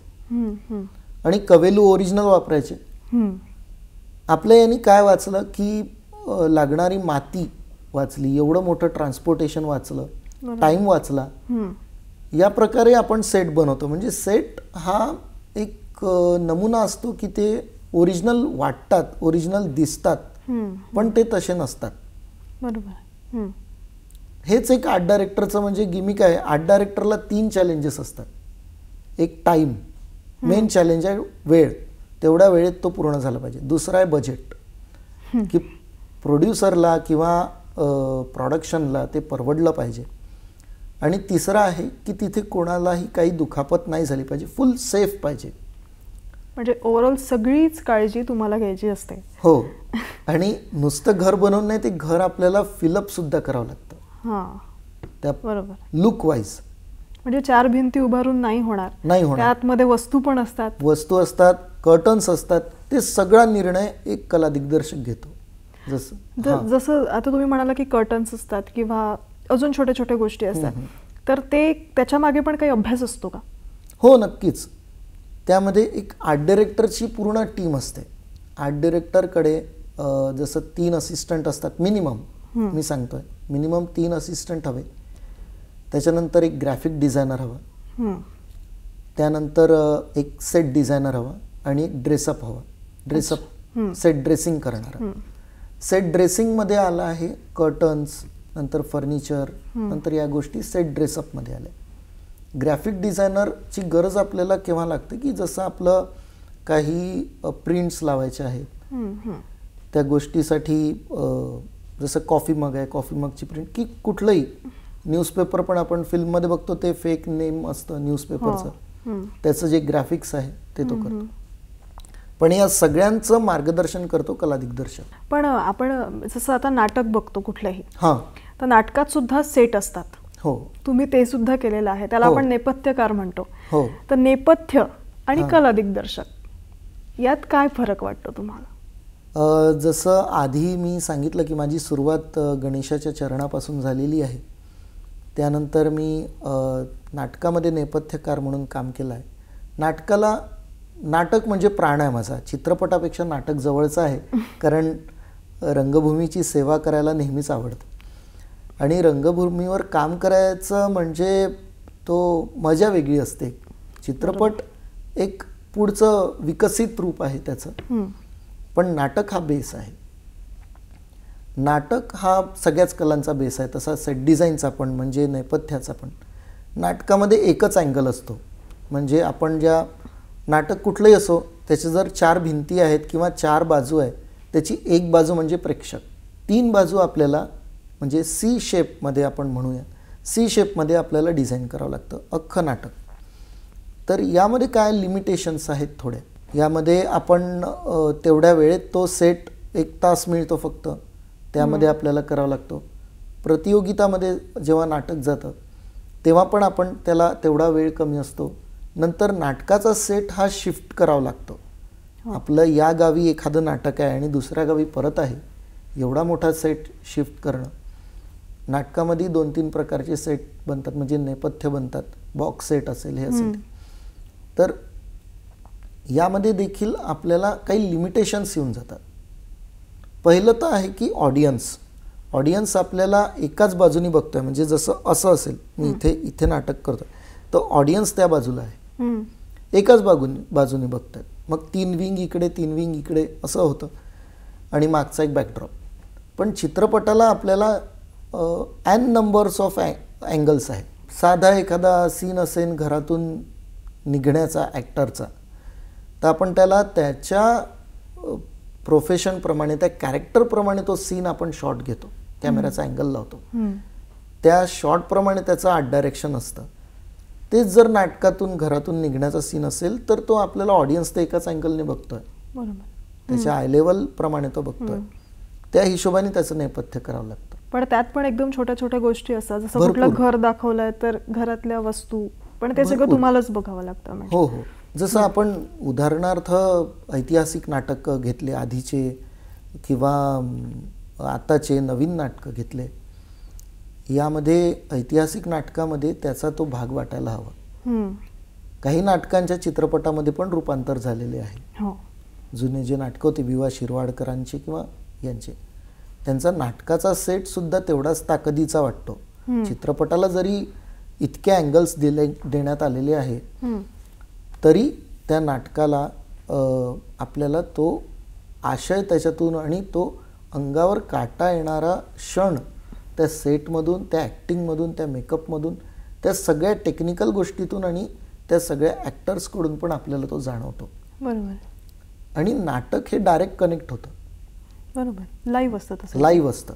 आणि कवेलू ओरिजिनल वापरायचे. आपल्या यांनी काय वाचलं की लागणारी माती वाचली, एवढं मोठं ट्रान्सपोर्टेशन वाचलं, टाइम वाचला. या प्रकारे आपण सेट बनवतो. म्हणजे सेट हा एक नमुना असतो की ते ओरिजिनल वाटतात, ओरिजिनल दिसतात, पण ते तसे नसतात. बरोबर. हेच एक आर्ट डायरेक्टरचं म्हणजे गिमिक आहे. आर्ट डायरेक्टरला 3 चॅलेंजेस असतात. एक टाइम, मेन चॅलेंज आहे वेळ, तेवढ्या वेळेत तो पूर्ण झाला पाहिजे. दुसरा आहे बजेट, की प्रोड्युसरला किंवा प्रोडक्शनला ते परवडलं पाहिजे. आणि तिसरा आहे की तिथे कोणालाही काही दुखापत नाही झाली पाहिजे, फुल सेफ पाहिजे. म्हणजे ओव्हरऑल सगळीच काळजी तुम्हाला घ्यायची असते. हो. आणि नुसतं घर बनवून नाही, ते घर आपल्याला फिलअप सुद्धा करावं लागतं. त्या बरोबर. Look wise. म्हणजे 4 भिंती उभारून नाही होणार. त्यातमध्ये वस्तू पण असतात, कर्टन्स असतात. ते सगळा निर्णय एक कला दिग्दर्शक घेतो. जसं आता तुम्ही म्हणाला की कर्टन्स असतात किंवा अजून छोट्या छोट्या गोष्टी असतात, तर ते त्याच्या मागे पण काही अभ्यास असतो का? हो, नक्कीच. त्यामध्ये एक आर्ट डायरेक्टरची पूर्ण टीम असते. आर्ट डायरेक्टरकडे जसं 3 असिस्टंट असतात मिनिमम, मी सांगतोय मिनिमम 3 असिस्टंट हवे. त्याच्यानंतर एक ग्राफिक डिझायनर हवा, त्यानंतर एक सेट डिझायनर हवा आणि एक ड्रेसअप हवा. ड्रेसअप सेट ड्रेसिंग करणारा. सेट ड्रेसिंगमध्ये आला आहे कर्टन्स, नंतर फर्निचर, नंतर या गोष्टी सेट ड्रेसअपमध्ये आल्या. ग्राफिक डिझायनरची गरज आपल्याला केव्हा लागते की जसं आपलं काही प्रिंट्स लावायचे आहेत, त्या गोष्टीसाठी जसं कॉफी मग आहे, कॉफी मगची प्रिंट, की कुठलंही न्यूजपेपर पण आपण फिल्ममध्ये बघतो ते फेक नेम असतं न्यूजपेपरचं, त्याचं जे ग्राफिक्स आहे ते तो करतो. पण या सगळ्यांचं मार्गदर्शन करतो कला दिग्दर्शक. पण आपण जसं आता नाटक बघतो कुठलंही, हां, तर नाटकात सुद्धा सेट असतात. हो. तुम्ही ते सुद्धा केलेलं आहे, त्याला आपण नेपथ्यकार म्हणतो. हो. तर नेपथ्य आणि कला दिग्दर्शक यात काय फरक वाटतो तुम्हाला? जसं आधी मी सांगितलं की माझी सुरुवात गणेशाच्या चरणापासून झालेली आहे. त्यानंतर मी नाटकामध्ये नेपथ्यकार म्हणून काम केलं आहे. नाटक म्हणजे प्राण आहे माझा. चित्रपटापेक्षा नाटक जवळचं आहे, कारण रंगभूमीची सेवा करायला नेहमीच आवडतं. आणि रंगभूमीवर काम करायचं म्हणजे तो मजा वेगळी असते. चित्रपट एक पुढचं विकसित रूप आहे त्याचं, पण नाटक हा बेस आहे. नाटक हा सगळ्याच कलांचा बेस आहे. तसा सेट डिझाईनचा पण, म्हणजे नेपथ्याचा पण. नाटकामध्ये एकच अँगल असतो. म्हणजे आपण ज्या नाटक कुठलंही असो, त्याचे जर 4 भिंती आहेत किंवा 4 बाजू आहे, त्याची एक बाजू म्हणजे प्रेक्षक, 3 बाजू आपल्याला म्हणजे सी शेपमध्ये आपण म्हणूया, सी शेपमध्ये आपल्याला डिझाईन करावं लागतं अख्खं नाटक. तर यामध्ये काय लिमिटेशन्स आहेत थोडे. यामध्ये आपण तेवढ्या वेळेत तो सेट 1 तास मिळतो फक्त, त्यामध्ये आपल्याला करावा लागतो. प्रतियोगितामध्ये जेव्हा नाटक जातं तेव्हा पण आपण त्याला तेवढा वेळ कमी असतो. नंतर नाटकाचा सेट हा शिफ्ट करावा लागतो. आपलं या गावी एखादं नाटक आहे आणि दुसऱ्या गावी परत आहे, एवढा मोठा सेट शिफ्ट करणं. नाटकामध्ये 2-3 प्रकारचे सेट बनतात, म्हणजे नेपथ्य बनतात, बॉक्स सेट असेल, हे असेल. तर यामध्ये देखील आपल्याला काही लिमिटेशन्स येऊन जातात. पहिलं तर आहे की ऑडियन्स आपल्याला एकाच बाजूनी बघतोय. म्हणजे जसं असं असेल, मी इथे नाटक करतोय, तर ऑडियन्स त्या बाजूला आहे, एकाच बाजूनी बघतात. मग 3 विंग इकडे 3 विंग इकडे असं होतं आणि मागचा एक बॅकड्रॉप. पण चित्रपटाला आपल्याला एन नंबर्स ऑफ अँगल्स आहेत. साधा एखादा सीन असेल घरातून निघण्याचा ॲक्टरचा, तर आपण त्याला त्याच्या प्रोफेशनप्रमाणे, त्या कॅरेक्टरप्रमाणे तो सीन आपण शॉट घेतो, कॅमेराचा अँगल लावतो. त्या शॉटप्रमाणे त्याचं आर्ट डायरेक्शन असतं. तेच जर नाटकातून घरातून निघण्याचा सीन असेल तर तो आपल्याला ऑडियन्स तर एकाच अँगलने बघतोय, त्याच्या आय लेवल प्रमाणे तो बघतोय. त्या हिशोबाने त्याचं नेपथ्य करावं लागतं. पण त्यात पण एकदम छोट्या छोट्या गोष्टी असतात. जसं कुठलं घर दाखवलंय तर घरातल्या वस्तू, पण ते सगळं तुम्हालाच बघावं लागतं. हो हो. जसं आपण उदाहरणार्थ ऐतिहासिक नाटकं घेतले आधीचे किंवा आताचे नवीन नाटकं घेतले, यामध्ये ऐतिहासिक नाटकामध्ये त्याचा तो भाग वाटायला हवा. काही नाटकांच्या चित्रपटामध्ये पण रूपांतर झालेले आहे. जुने जे नाटकं होते विवा शिरवाडकरांचे किंवा यांचे, त्यांचा नाटकाचा सेट सुद्धा तेवढाच ताकदीचा वाटतो. चित्रपटाला जरी इतके अँगल्स देण्यात आलेले आहे तरी त्या नाटकाला आपल्याला तो आशय त्याच्यातून आणि तो अंगावर काटा येणारा क्षण त्या सेटमधून, त्या ॲक्टिंगमधून, त्या मेकअपमधून, त्या सगळ्या टेक्निकल गोष्टीतून आणि त्या सगळ्या ॲक्टर्सकडून पण आपल्याला तो जाणवतो. बरोबर. आणि नाटक हे डायरेक्ट कनेक्ट होतं. बरोबर. लाईव्ह असतं तसं. लाईव्ह असतं.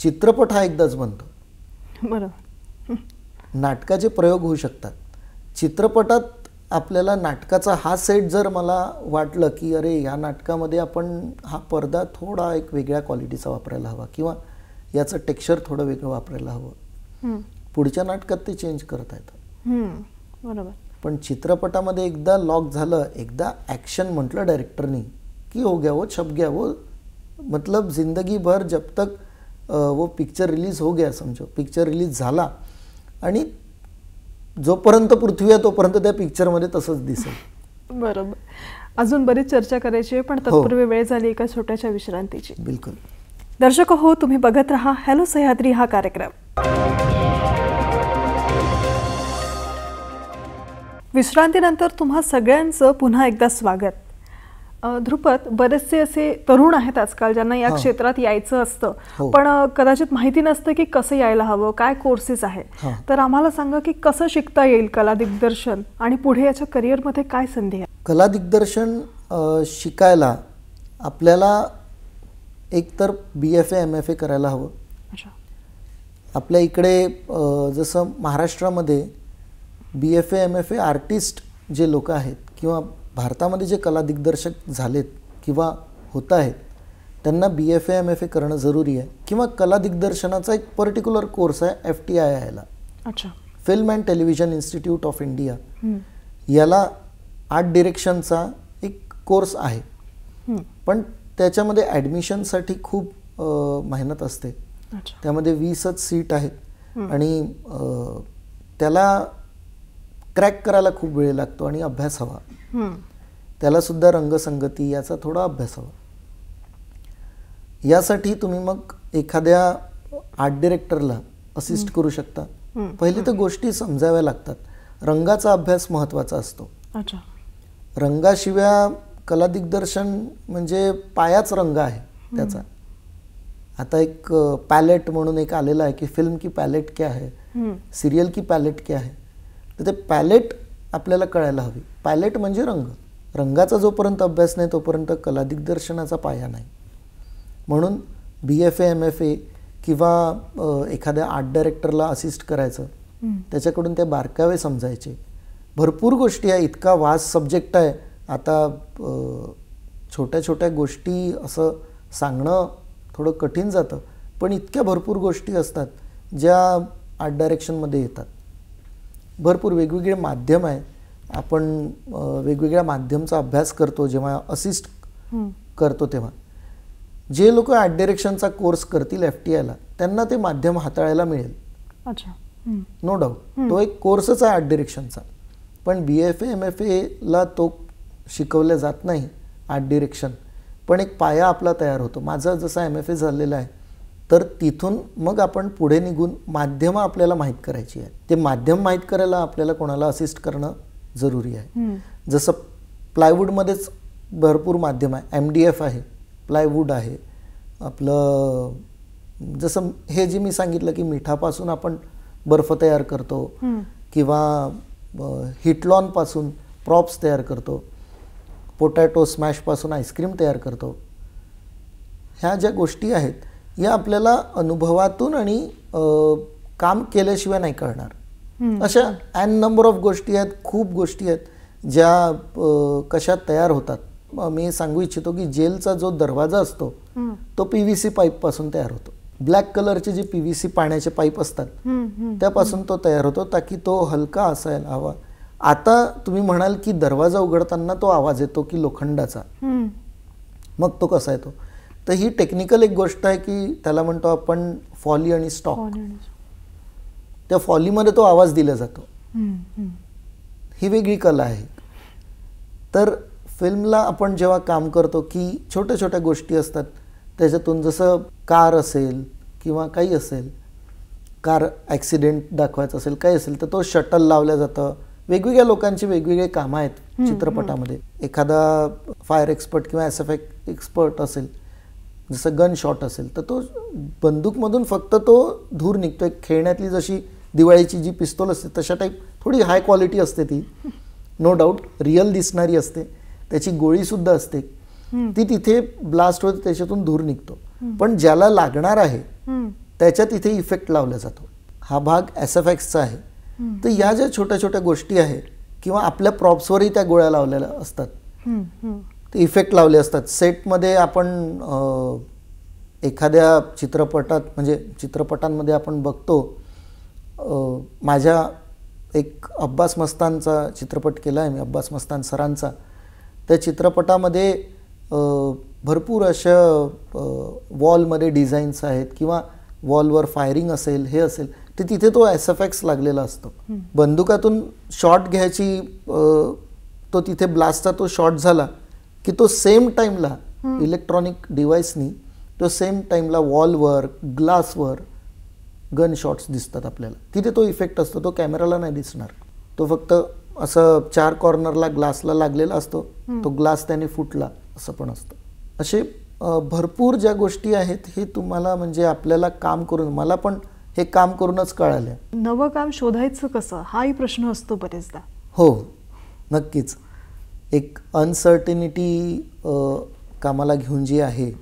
चित्रपट हा एकदाच बनतो. बरोबर. नाटकाचे प्रयोग होऊ शकतात. चित्रपटात आपल्याला नाटकाचा हा सेट जर मला वाटलं की अरे या नाटकामध्ये आपण हा पडदा थोडा एक वेगळ्या क्वालिटीचा वापरायला हवा किंवा याचं टेक्स्चर थोडं वेगळं वापरायला हवं, पुढच्या नाटकात ते चेंज करता येतं. बरोबर. पण चित्रपटामध्ये एकदा लॉक झालं, एकदा ॲक्शन म्हटलं डायरेक्टरनी की हो गया वो, छप गया वो, मतलब जिंदगी भर जब तक वो पिक्चर रिलीज हो गया, समजो पिक्चर रिलीज झाला आणि जोपर्यंत पृथ्वी आहे तोपर्यंत त्या पिक्चरमध्ये तसंच दिसेल. बरोबर. अजून बरीच चर्चा करायची आहे, पण तत्पूर्वी वेळ झाली एका छोट्याशा विश्रांतीची. बिलकुल. दर्शक हो, तुम्ही बघत रहा हॅलो सह्याद्री हा कार्यक्रम. विश्रांतीनंतर तुम्हा सगळ्यांचं पुन्हा एकदा स्वागत. ध्रुपद, बरेचसे असे तरुण आहेत आजकाल ज्यांना या क्षेत्रात यायचं असतं, पण कदाचित माहिती नसतं की कसं यायला हवं, काय कोर्सेस आहे. तर आम्हाला सांगा की कसं शिकता येईल कला दिग्दर्शन आणि पुढे याच्या करिअरमध्ये काय संधी आहे? कला दिग्दर्शन शिकायला आपल्याला एकतर BFA MFA करायला हवं. आपल्या इकडे जसं महाराष्ट्रामध्ये BFA MFA आर्टिस्ट जे लोक आहेत किंवा भारतामध्ये जे कला दिग्दर्शक झालेत किंवा होत आहेत त्यांना BFA MFA करणं जरुरी आहे. किंवा कला दिग्दर्शनाचा एक पर्टिक्युलर कोर्स आहे FTII ला, film and television institute of India. याला आर्ट डिरेक्शनचा एक कोर्स आहे, पण त्याच्यामध्ये ॲडमिशनसाठी खूप मेहनत असते. त्यामध्ये 20च सीट आहेत आणि त्याला क्रॅक करायला खूप वेळ लागतो आणि अभ्यास हवा. त्याला सुद्धा रंगसंगती याचा थोडा अभ्यास हवा. यासाठी तुम्ही मग एखाद्या आर्ट डिरेक्टरला असिस्ट करू शकता. पहिले तर गोष्टी समजाव्या लागतात. रंगाचा अभ्यास महत्त्वाचा असतो. रंगाशिवाय कला दिग्दर्शन म्हणजे पायाच रंग आहे त्याचा. आता एक पॅलेट म्हणून एक आलेला आहे की फिल्म की पॅलेट क्या है, सिरियल की पॅलेट क्या है. तर ते पॅलेट आपल्याला कळायला हवी. पॅलेट म्हणजे रंग. रंगाचा जोपर्यंत अभ्यास नाही तोपर्यंत कला दिग्दर्शनाचा पाया नाही. म्हणून BFA MFA किंवा एखाद्या आर्ट डायरेक्टरला असिस्ट करायचं, त्याच्याकडून ते बारकावे समजायचे. भरपूर गोष्टी आहे. इतका वास्ट सब्जेक्ट आहे. आता छोट्या छोट्या गोष्टी असं सांगणं थोडं कठीण जातं, पण इतक्या भरपूर गोष्टी असतात ज्या आर्ट डायरेक्शनमध्ये येतात. भरपूर वेगवेगळे माध्यम आहे. आपण वेगवेगळ्या माध्यमचा अभ्यास करतो जेव्हा असिस्ट करतो तेव्हा. जे लोक आर्ट डायरेक्शनचा कोर्स करतील FTI ला त्यांना ते माध्यम हाताळायला मिळेल. No doubt. तो एक कोर्सच आहे आर्ट डिरेक्शनचा. पण BFA MFA ला तो शिकवल्या जात नाही आर्ट डिरेक्शन. पण एक पाया आपला तयार होतो. माझा जसा MFA झालेला आहे, तर तिथून मग आपण पुढे निघून माध्यमं आपल्याला माहीत करायची आहे. ते माध्यम माहीत करायला आपल्याला कोणाला असिस्ट करणं जरुरी आहे. जसं प्लायवूडमध्येच भरपूर माध्यम आहे. MDF आहे, प्लायवूड आहे, आपलं जसं हे जे मी सांगितलं की मिठापासून आपण बर्फ तयार करतो किंवा हिटलॉनपासून प्रॉप्स तयार करतो, पोटॅटो स्मॅशपासून आईस्क्रीम तयार करतो. ह्या ज्या गोष्टी आहेत या आपल्याला अनुभवातून आणि काम केल्याशिवाय नाही कळणार. अशा ॲन नंबर ऑफ गोष्टी आहेत, खूप गोष्टी आहेत ज्या कशा तयार होतात. मी सांगू इच्छितो की जेलचा जो दरवाजा असतो तो PVC पाईपपासून तयार होतो. ब्लॅक कलरचे जे PVC पाण्याचे पाईप असतात त्यापासून तो तयार होतो, ताकी तो हलका असायला हवा. आता तुम्ही म्हणाल की दरवाजा उघडताना तो आवाज येतो की लोखंडाचा, मग तो कसा येतो? तर ही टेक्निकल एक गोष्ट आहे की त्याला म्हणतो आपण फॉली आणि स्टॉक. त्या फॉलीमध्ये तो आवाज दिला जातो. ही वेगळी कला आहे. तर फिल्मला आपण जेव्हा काम करतो की छोट्या छोट्या गोष्टी असतात त्याच्यातून, जसं कार असेल किंवा काही असेल, कार ॲक्सिडेंट दाखवायचं असेल, काही असेल, तर तो शटल लावलं जातं. वेगवेगळ्या लोकांची वेगवेगळे कामं आहेत चित्रपटामध्ये. एखादा फायर एक्सपर्ट किंवा SF एक्सपर्ट असेल, जसं गन शॉट असेल, तर तो बंदूकमधून फक्त तो धूर निघतो. एक खेळण्यातली जशी दिवाळीची जी पिस्तूल असते तशा टाईप थोडी हाय क्वालिटी असते ती, नो डाऊट रिअल दिसणारी असते. त्याची गोळीसुद्धा असते, ती तिथे ब्लास्ट होते, त्याच्यातून धूर निघतो. पण ज्याला लागणार आहे त्याच्या तिथे इफेक्ट लावला जातो. हा भाग SFXचा आहे. तर या ज्या छोट्या छोट्या गोष्टी आहेत किंवा आपल्या प्रॉप्सवरही त्या गोळ्या लावलेल्या असतात, ते इफेक्ट लावले असतात. सेटमध्ये आपण एखाद्या चित्रपटात, म्हणजे चित्रपटांमध्ये आपण बघतो, माझ्या एक अब्बास मस्तानचा चित्रपट केला आहे मी, अब्बास मस्तान सरांचा. त्या चित्रपटामध्ये भरपूर अशा वॉलमध्ये डिझाईन्स आहेत किंवा वॉलवर फायरिंग असेल, हे असेल, तर तिथे तो SFX लागलेला असतो. बंदुकातून शॉट घ्यायची, तो तिथे ब्लास्टचा तो शॉट झाला की तो सेम टाईमला इलेक्ट्रॉनिक डिव्हाइसनी तो सेम टाईमला वॉलवर, ग्लासवर गन शॉट्स दिसतात आपल्याला. तिथे तो इफेक्ट असतो, तो कॅमेराला नाही दिसणार. तो फक्त असं 4 कॉर्नरला ग्लासला लागलेला असतो, तो ग्लास त्याने फुटला असं पण असतं. असे भरपूर ज्या गोष्टी आहेत हे तुम्हाला, म्हणजे आपल्याला काम करून, मला पण हे काम करूनच कळालं. नवं काम शोधायचं कसं, हाही प्रश्न असतो बरेचदा. हो, नक्कीच. एक अनसर्टिनिटी कामाला घेऊन जी आहे,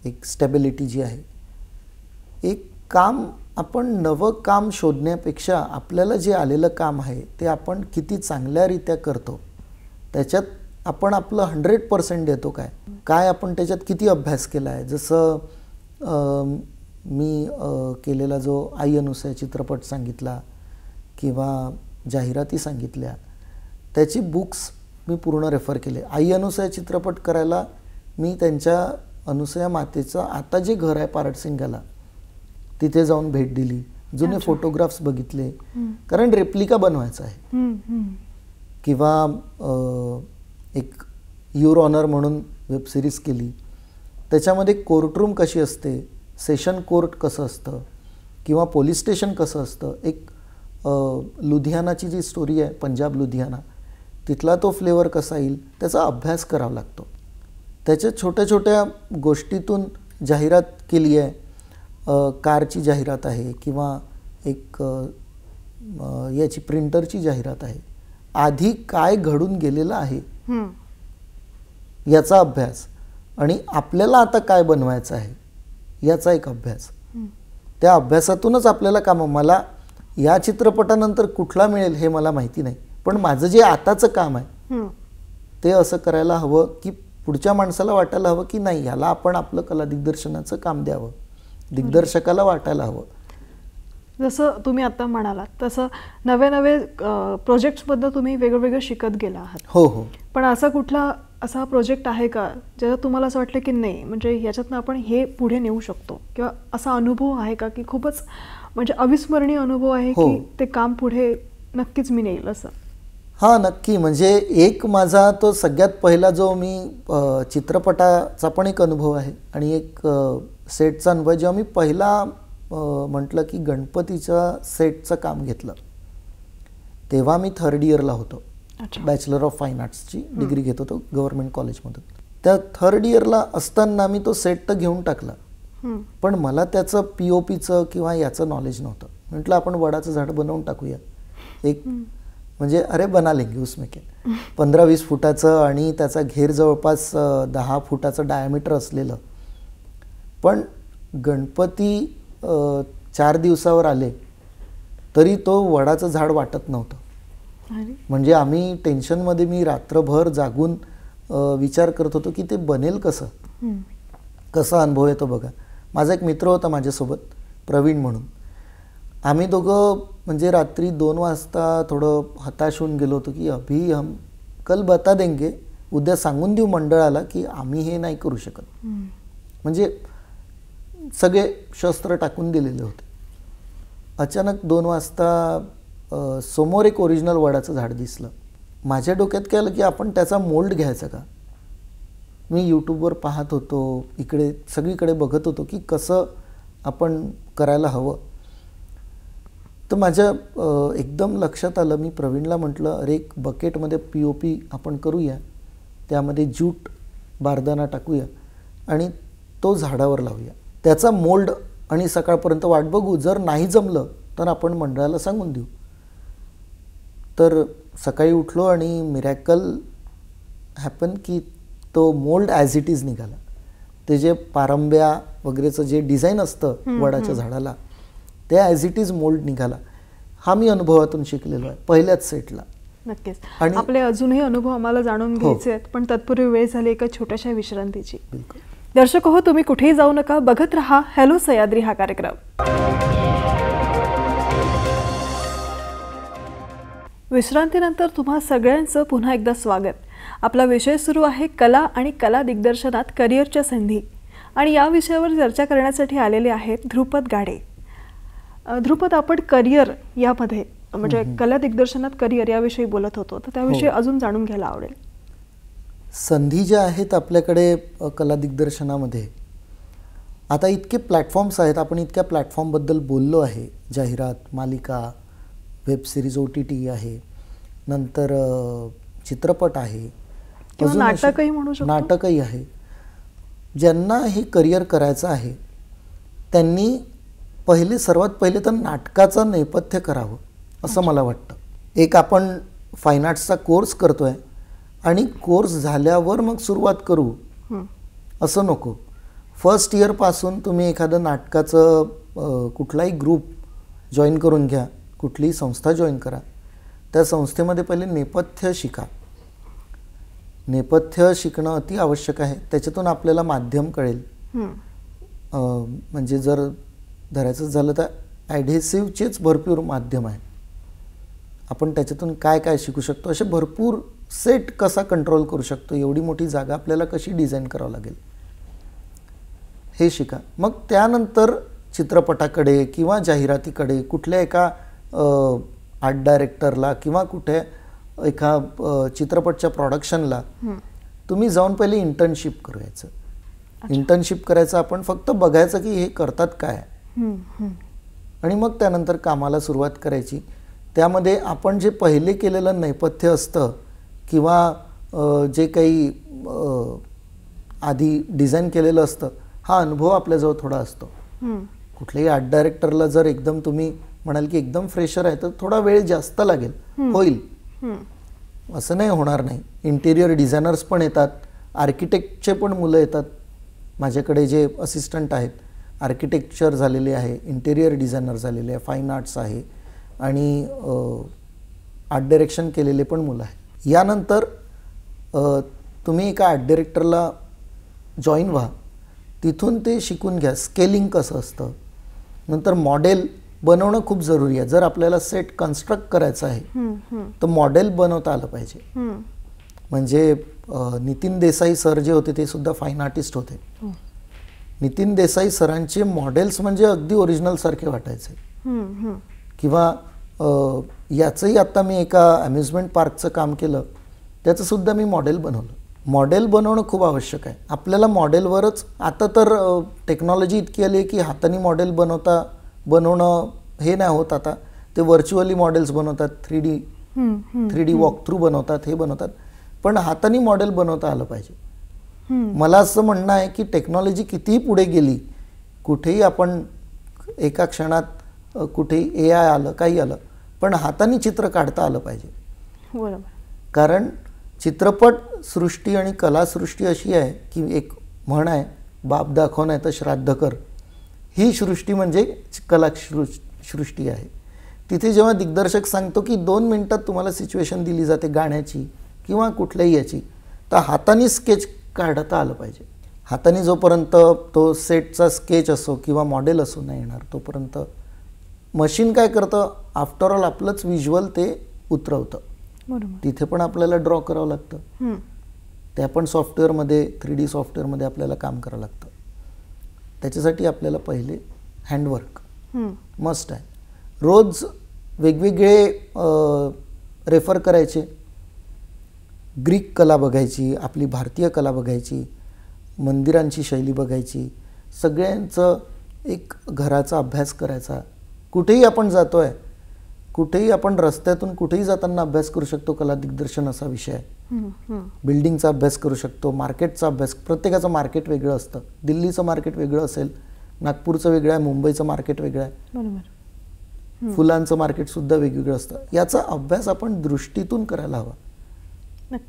एक स्टॅबिलिटी जी आहे, एक काम, आपण नवं काम शोधण्यापेक्षा आपल्याला जे आलेलं काम आहे ते आपण किती चांगल्यारीत्या करतो, त्याच्यात आपण आपलं 100% देतो. काय आपण त्याच्यात किती अभ्यास केला आहे. जसं मी केलेला जो आई अनुसया चित्रपट सांगितला किंवा जाहिराती सांगितल्या, त्याची बुक्स मी पूर्ण रेफर केले. आई अनुसया चित्रपट करायला मी त्यांच्या अनुसया मातेचं आता जे घर आहे पारडसिंगाला, तिथे जाऊन भेट दिली, जुने फोटोग्राफ्स बघितले, कारण रेप्लिका बनवायचा आहे. किंवा एक युअर ऑनर म्हणून वेबसिरीज केली, त्याच्यामध्ये कोर्टरूम कशी असते, सेशन कोर्ट कसं असतं किंवा पोलीस स्टेशन कसं असतं. एक लुधियानाची जी स्टोरी आहे, पंजाब लुधियाना, तिथला तो फ्लेवर कसा येईल त्याचा अभ्यास करावा लागतो. त्याच्या छोट्या छोट्या गोष्टीतून जाहिरात केली आहे. कारची जाहिरात आहे किंवा एक याची प्रिंटरची जाहिरात आहे. आधी काय घडून गेलेलं आहे याचा अभ्यास, आणि आपल्याला आता काय बनवायचं आहे याचा एक अभ्यास. त्या अभ्यासातूनच आपल्याला काम, मला या चित्रपटानंतर कुठला मिळेल हे मला माहिती नाही, पण माझं जे आताचं काम आहे ते असं करायला हवं की पुढच्या माणसाला वाटायला हवं की नाही, ह्याला आपण आपलं कला दिग्दर्शनाचं काम द्यावं, दिग्दर्शकाला वाटायला हवं. जसं तुम्ही आता म्हणालात तसं नवे नवे प्रोजेक्ट्सबद्दल तुम्ही वेगवेगळं शिकत गेला आहात. हो हो. पण असा कुठला असा प्रोजेक्ट आहे का ज्याच्यात तुम्हाला असं वाटलं की नाही, म्हणजे ह्याच्यातनं आपण हे पुढे नेऊ शकतो, किंवा असा अनुभव आहे का की खूपच म्हणजे अविस्मरणीय अनुभव आहे की ते काम पुढे नक्कीच मी नेईल असं? हां, नक्की. म्हणजे एक माझा तो सगळ्यात पहिला जो मी चित्रपटाचा पण एक अनुभव आहे आणि एक सेटचा अनुभव जेव्हा मी पहिला म्हटलं की गणपतीच्या सेटचं काम घेतलं, तेव्हा मी 3rd इयरला होतो. बॅचलर ऑफ फाईन आर्ट्सची डिग्री घेत होतो गव्हर्नमेंट कॉलेजमधून. त्या 3rd इयरला असताना मी तो सेट तर घेऊन टाकला, पण मला त्याचं POPचं किंवा याचं नॉलेज नव्हतं. म्हटलं आपण वडाचं झाड बनवून टाकूया. एक म्हणजे अरे बना लेंगे उसमें क्या, 15-20 फुटाचं आणि त्याचा घेर जवळपास 10 फुटाचं डायमीटर असलेलं. पण गणपती 4 दिवसावर आले तरी तो वडाचं झाड वाटत नव्हतं. म्हणजे आम्ही टेन्शनमध्ये मी रात्रभर जागून विचार करत होतो की ते बनेल कसं, कसा अनुभव येतो बघा. माझा एक मित्र होता माझ्यासोबत, प्रवीण म्हणून. आम्ही दोघं म्हणजे रात्री 2 वाजता थोडं हताश होऊन गेलो होतो की अभी हम कल बता देंगे, उद्या सांगून देऊ मंडळाला की आम्ही हे नाही करू शकत. म्हणजे सगळे शस्त्र टाकून दिलेले होते. अचानक 2 वाजता समोर एक ओरिजिनल वडाचं झाड दिसलं. माझ्या डोक्यात काय आलं की आपण त्याचा मोल्ड घ्यायचा का. मी यूट्यूबवर पाहत होतो, इकडे सगळीकडे बघत होतो की कसं आपण करायला हवं. तर माझ्या एकदम लक्षात आलं, मी प्रवीणला म्हटलं अरे एक बकेटमध्ये POP आपण करूया, त्यामध्ये ज्यूट बारदाना टाकूया आणि तो झाडावर लावूया, त्याचा मोल्ड आणि सकाळपर्यंत वाट बघू, जर नाही जमलं तर आपण मंडळाला सांगून देऊ. तर सकाळी उठलो आणि मिरॅकल हॅपन की तो मोल्ड ॲज इट इज निघाला. ते जे पारंब्या वगैरेचं जे डिझाईन असतं वडाच्या झाडाला, ते ॲज इट इज मोल्ड निघाला. हा मी अनुभवातून शिकलेलो आहे पहिल्याच सेटला. नक्कीच. आणि आपले अजूनही अनुभव आम्हाला जाणून घ्यायचे आहेत, पण तत्पूर्वी वेळ झाली एका छोट्याशा विश्रांतीची. बिलकुल. दर्शक हो, तुम्ही कुठेही जाऊ नका, बघत रहा हॅलो सह्याद्री हा कार्यक्रम. विश्रांतीनंतर तुम्हा सगळ्यांचं पुन्हा एकदा स्वागत. आपला विषय सुरू आहे कला आणि कला दिग्दर्शनात करिअरच्या संधी, आणि या विषयावर चर्चा करण्यासाठी आलेले आहेत ध्रुपद गाडे. ध्रुपद, आपण करिअर यामध्ये म्हणजे कला दिग्दर्शनात करिअर याविषयी बोलत होतो, तर त्याविषयी अजून जाणून घ्यायला आवडेल. संधी ज्या आहेत आपल्याकडे कला दिग्दर्शनामध्ये, आता इतके प्लॅटफॉर्म्स आहेत, आपण इतक्या प्लॅटफॉर्मबद्दल बोललो आहे. जाहिरात, मालिका, वेब सिरीज, OTT आहे, नंतर चित्रपट आहे, नाटकही म्हणू शकतो, नाटकही आहे. ज्यांना हे करिअर करायचं आहे त्यांनी सर्वात पहिले तर नाटकाचं नेपथ्य करावं असं मला वाटतं. एक आपण फाईन आर्ट्सचा कोर्स करतोय आणि कोर्स झाल्यावर मग सुरुवात करू असं नको. 1st इयरपासून तुम्ही एखादं नाटकाचं कुठलाही ग्रुप जॉईन करून घ्या, कुठलीही संस्था जॉईन करा. त्या संस्थेमध्ये पहिले नेपथ्य शिका. नेपथ्य शिकणं अति आवश्यक आहे. त्याच्यातून आपल्याला माध्यम कळेल. म्हणजे जर धरायचं झालं तर ॲडहेसिव्हचेच भरपूर माध्यम आहे. आपण त्याच्यातून काय काय शिकू शकतो, असे भरपूर सेट कसा कंट्रोल करू शकतो, एवढी मोठी जागा आपल्याला कशी डिझाईन करावं लागेल हे शिका. मग त्यानंतर चित्रपटाकडे किंवा जाहिरातीकडे कुठल्या एका आर्ट डायरेक्टरला किंवा कुठे एका चित्रपटच्या प्रोडक्शनला तुम्ही जाऊन पहिले इंटर्नशिप करायचं. इंटर्नशिप करायचं, आपण फक्त बघायचं की हे करतात काय, आणि मग त्यानंतर कामाला सुरुवात करायची. त्यामध्ये आपण जे पहिले केलेलं नेपथ्य असतं किंवा जे काही आधी डिझाईन केलेलं असतं, हा अनुभव आपल्याजवळ थोडा असतो. कुठल्याही आर्ट डायरेक्टरला जर एकदम तुम्ही म्हणाल की एकदम फ्रेशर आहे तर थोडा वेळ जास्त लागेल, होईल असं नाही, होणार नाही. इंटिरियर डिझायनर्स पण येतात, आर्किटेक्टचे पण मुलं येतात माझ्याकडे, जे असिस्टंट आहेत, आर्किटेक्चर झालेले आहे, इंटेरियर डिझायनर झालेले आहे, फाईन आर्ट्स आहे आणि आर्ट डायरेक्शन केलेले पण मुलं आहेत. यानंतर तुम्ही एका आर्ट डायरेक्टरला जॉईन व्हा, तिथून ते शिकून घ्या स्केलिंग कसं असतं. नंतर मॉडेल बनवणं खूप जरुरी आहे. जर आपल्याला सेट कन्स्ट्रक्ट करायचं आहे तर मॉडेल बनवता आलं पाहिजे. म्हणजे नितीन देसाई सर जे होते ते सुद्धा फाईन आर्टिस्ट होते. नितीन देसाई सरांचे मॉडेल्स म्हणजे अगदी ओरिजिनल सारखे वाटायचे. किंवा याचंही आत्ता मी एका अम्युजमेंट पार्कचं काम केलं, त्याचंसुद्धा मी मॉडेल बनवलं. मॉडेल बनवणं खूप आवश्यक आहे. आपल्याला मॉडेलवरच आता तर टेक्नॉलॉजी इतकी आली आहे की हाताने मॉडेल बनवणं हे नाही होत. आता ते व्हर्च्युअली मॉडेल्स बनवतात, 3D वॉक थ्रू बनवतात, हे बनवतात. पण हाताने मॉडेल बनवता आलं पाहिजे. मला असं म्हणणं आहे की टेक्नॉलॉजी कितीही पुढे गेली, कुठेही आपण एका क्षणात कुठेही AI आलं, काही आलं, पण हाताने चित्र काढता आलं पाहिजे. बरोबर. कारण चित्रपट सृष्टी आणि कलासृष्टी अशी आहे की एक म्हण आहे, बाप दाखव नाही तर श्राद्ध कर. ही सृष्टी म्हणजे कलासृष्टी आहे. तिथे जेव्हा दिग्दर्शक सांगतो की 2 मिनिटात तुम्हाला सिच्युएशन दिली जाते गाण्याची किंवा कुठल्याही याची, तर हाताने स्केच काढता आलं पाहिजे. हाताने जोपर्यंत तो सेटचा स्केच असो किंवा मॉडेल असो नाही येणार, तोपर्यंत मशीन काय करतं, आफ्टर ऑल आपलंच व्हिज्युअल ते उतरवतं. तिथे पण आपल्याला ड्रॉ करावं लागतं. त्या पण सॉफ्टवेअरमध्ये, 3D सॉफ्टवेअरमध्ये आपल्याला काम करावं लागतं. त्याच्यासाठी आपल्याला पहिले हँडवर्क मस्ट आहे. रोज वेगवेगळे रेफर करायचे. ग्रीक कला बघायची, आपली भारतीय कला बघायची, मंदिरांची शैली बघायची, सगळ्यांचं एक घराचा अभ्यास करायचा. कुठेही आपण जातोय, कुठेही आपण रस्त्यातून कुठेही जाताना अभ्यास करू शकतो. कला दिग्दर्शन असा विषय आहे. बिल्डिंगचा अभ्यास करू शकतो, मार्केटचा अभ्यास. प्रत्येकाचं मार्केट वेगळं असतं. दिल्लीचं मार्केट वेगळं असेल, नागपूरचं वेगळं आहे, मुंबईचं मार्केट वेगळं आहे, फुलांचं मार्केटसुद्धा वेगवेगळं असतं. याचा अभ्यास आपण दृष्टीतून करायला हवा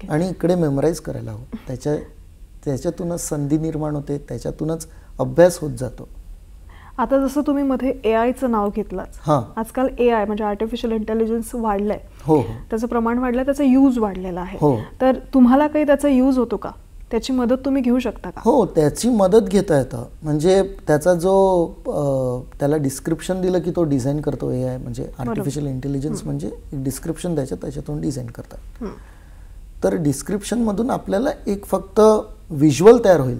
आणि इकडे मेमराईज करायला हवं. त्याच्यातूनच संधी निर्माण होते, त्याच्यातूनच अभ्यास होत जातो. आता जसं तुम्ही मध्ये AIचं नाव घेतलंच, आजकाल AI म्हणजे आर्टिफिशियल इंटेलिजन्स वाढलंय. हो, त्याचं प्रमाण वाढलंय, त्याचा यूज वाढलेला आहे. तर तुम्हाला काही त्याचा यूज होतो का? त्याची मदत तुम्ही घेऊ शकता का? हो, त्याची मदत घेता येतं. म्हणजे त्याचा जो त्याला डिस्क्रिप्शन दिलं की तो डिझाईन करतो. AI म्हणजे आर्टिफिशियल इंटेलिजन्स म्हणजे एक डिस्क्रिप्शन द्यायचं, त्याच्यातून डिझाईन करतात. तर डिस्क्रिप्शनमधून आपल्याला एक फक्त व्हिज्युअल तयार होईल,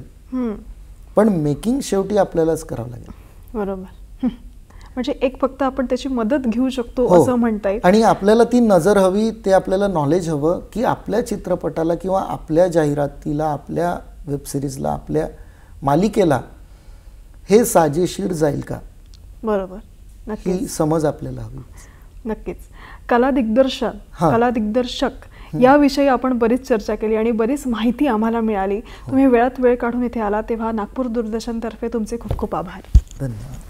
पण मेकिंग शेवटी आपल्यालाच करावं लागेल. बरोबर. म्हणजे एक फक्त आपण त्याची मदत घेऊ शकतो असं म्हणता येईल. आणि आपल्याला ती नजर हवी, ते आपल्याला नॉलेज हवं की आपल्या चित्रपटाला किंवा आपल्या जाहिरातीला, आपल्या वेबसिरीजला, आपल्या मालिकेला हे साजेशीर जाईल का. बरोबर. ही समज आपल्याला हवी. नक्कीच. कला दिग्दर्शक याविषयी आपण बरीच चर्चा केली आणि बरीच माहिती आम्हाला मिळाली. तुम्ही वेळात वेळ काढून इथे आला तेव्हा नागपूर दूरदर्शनतर्फे तुमचे खूप खूप आभार. धन्यवाद.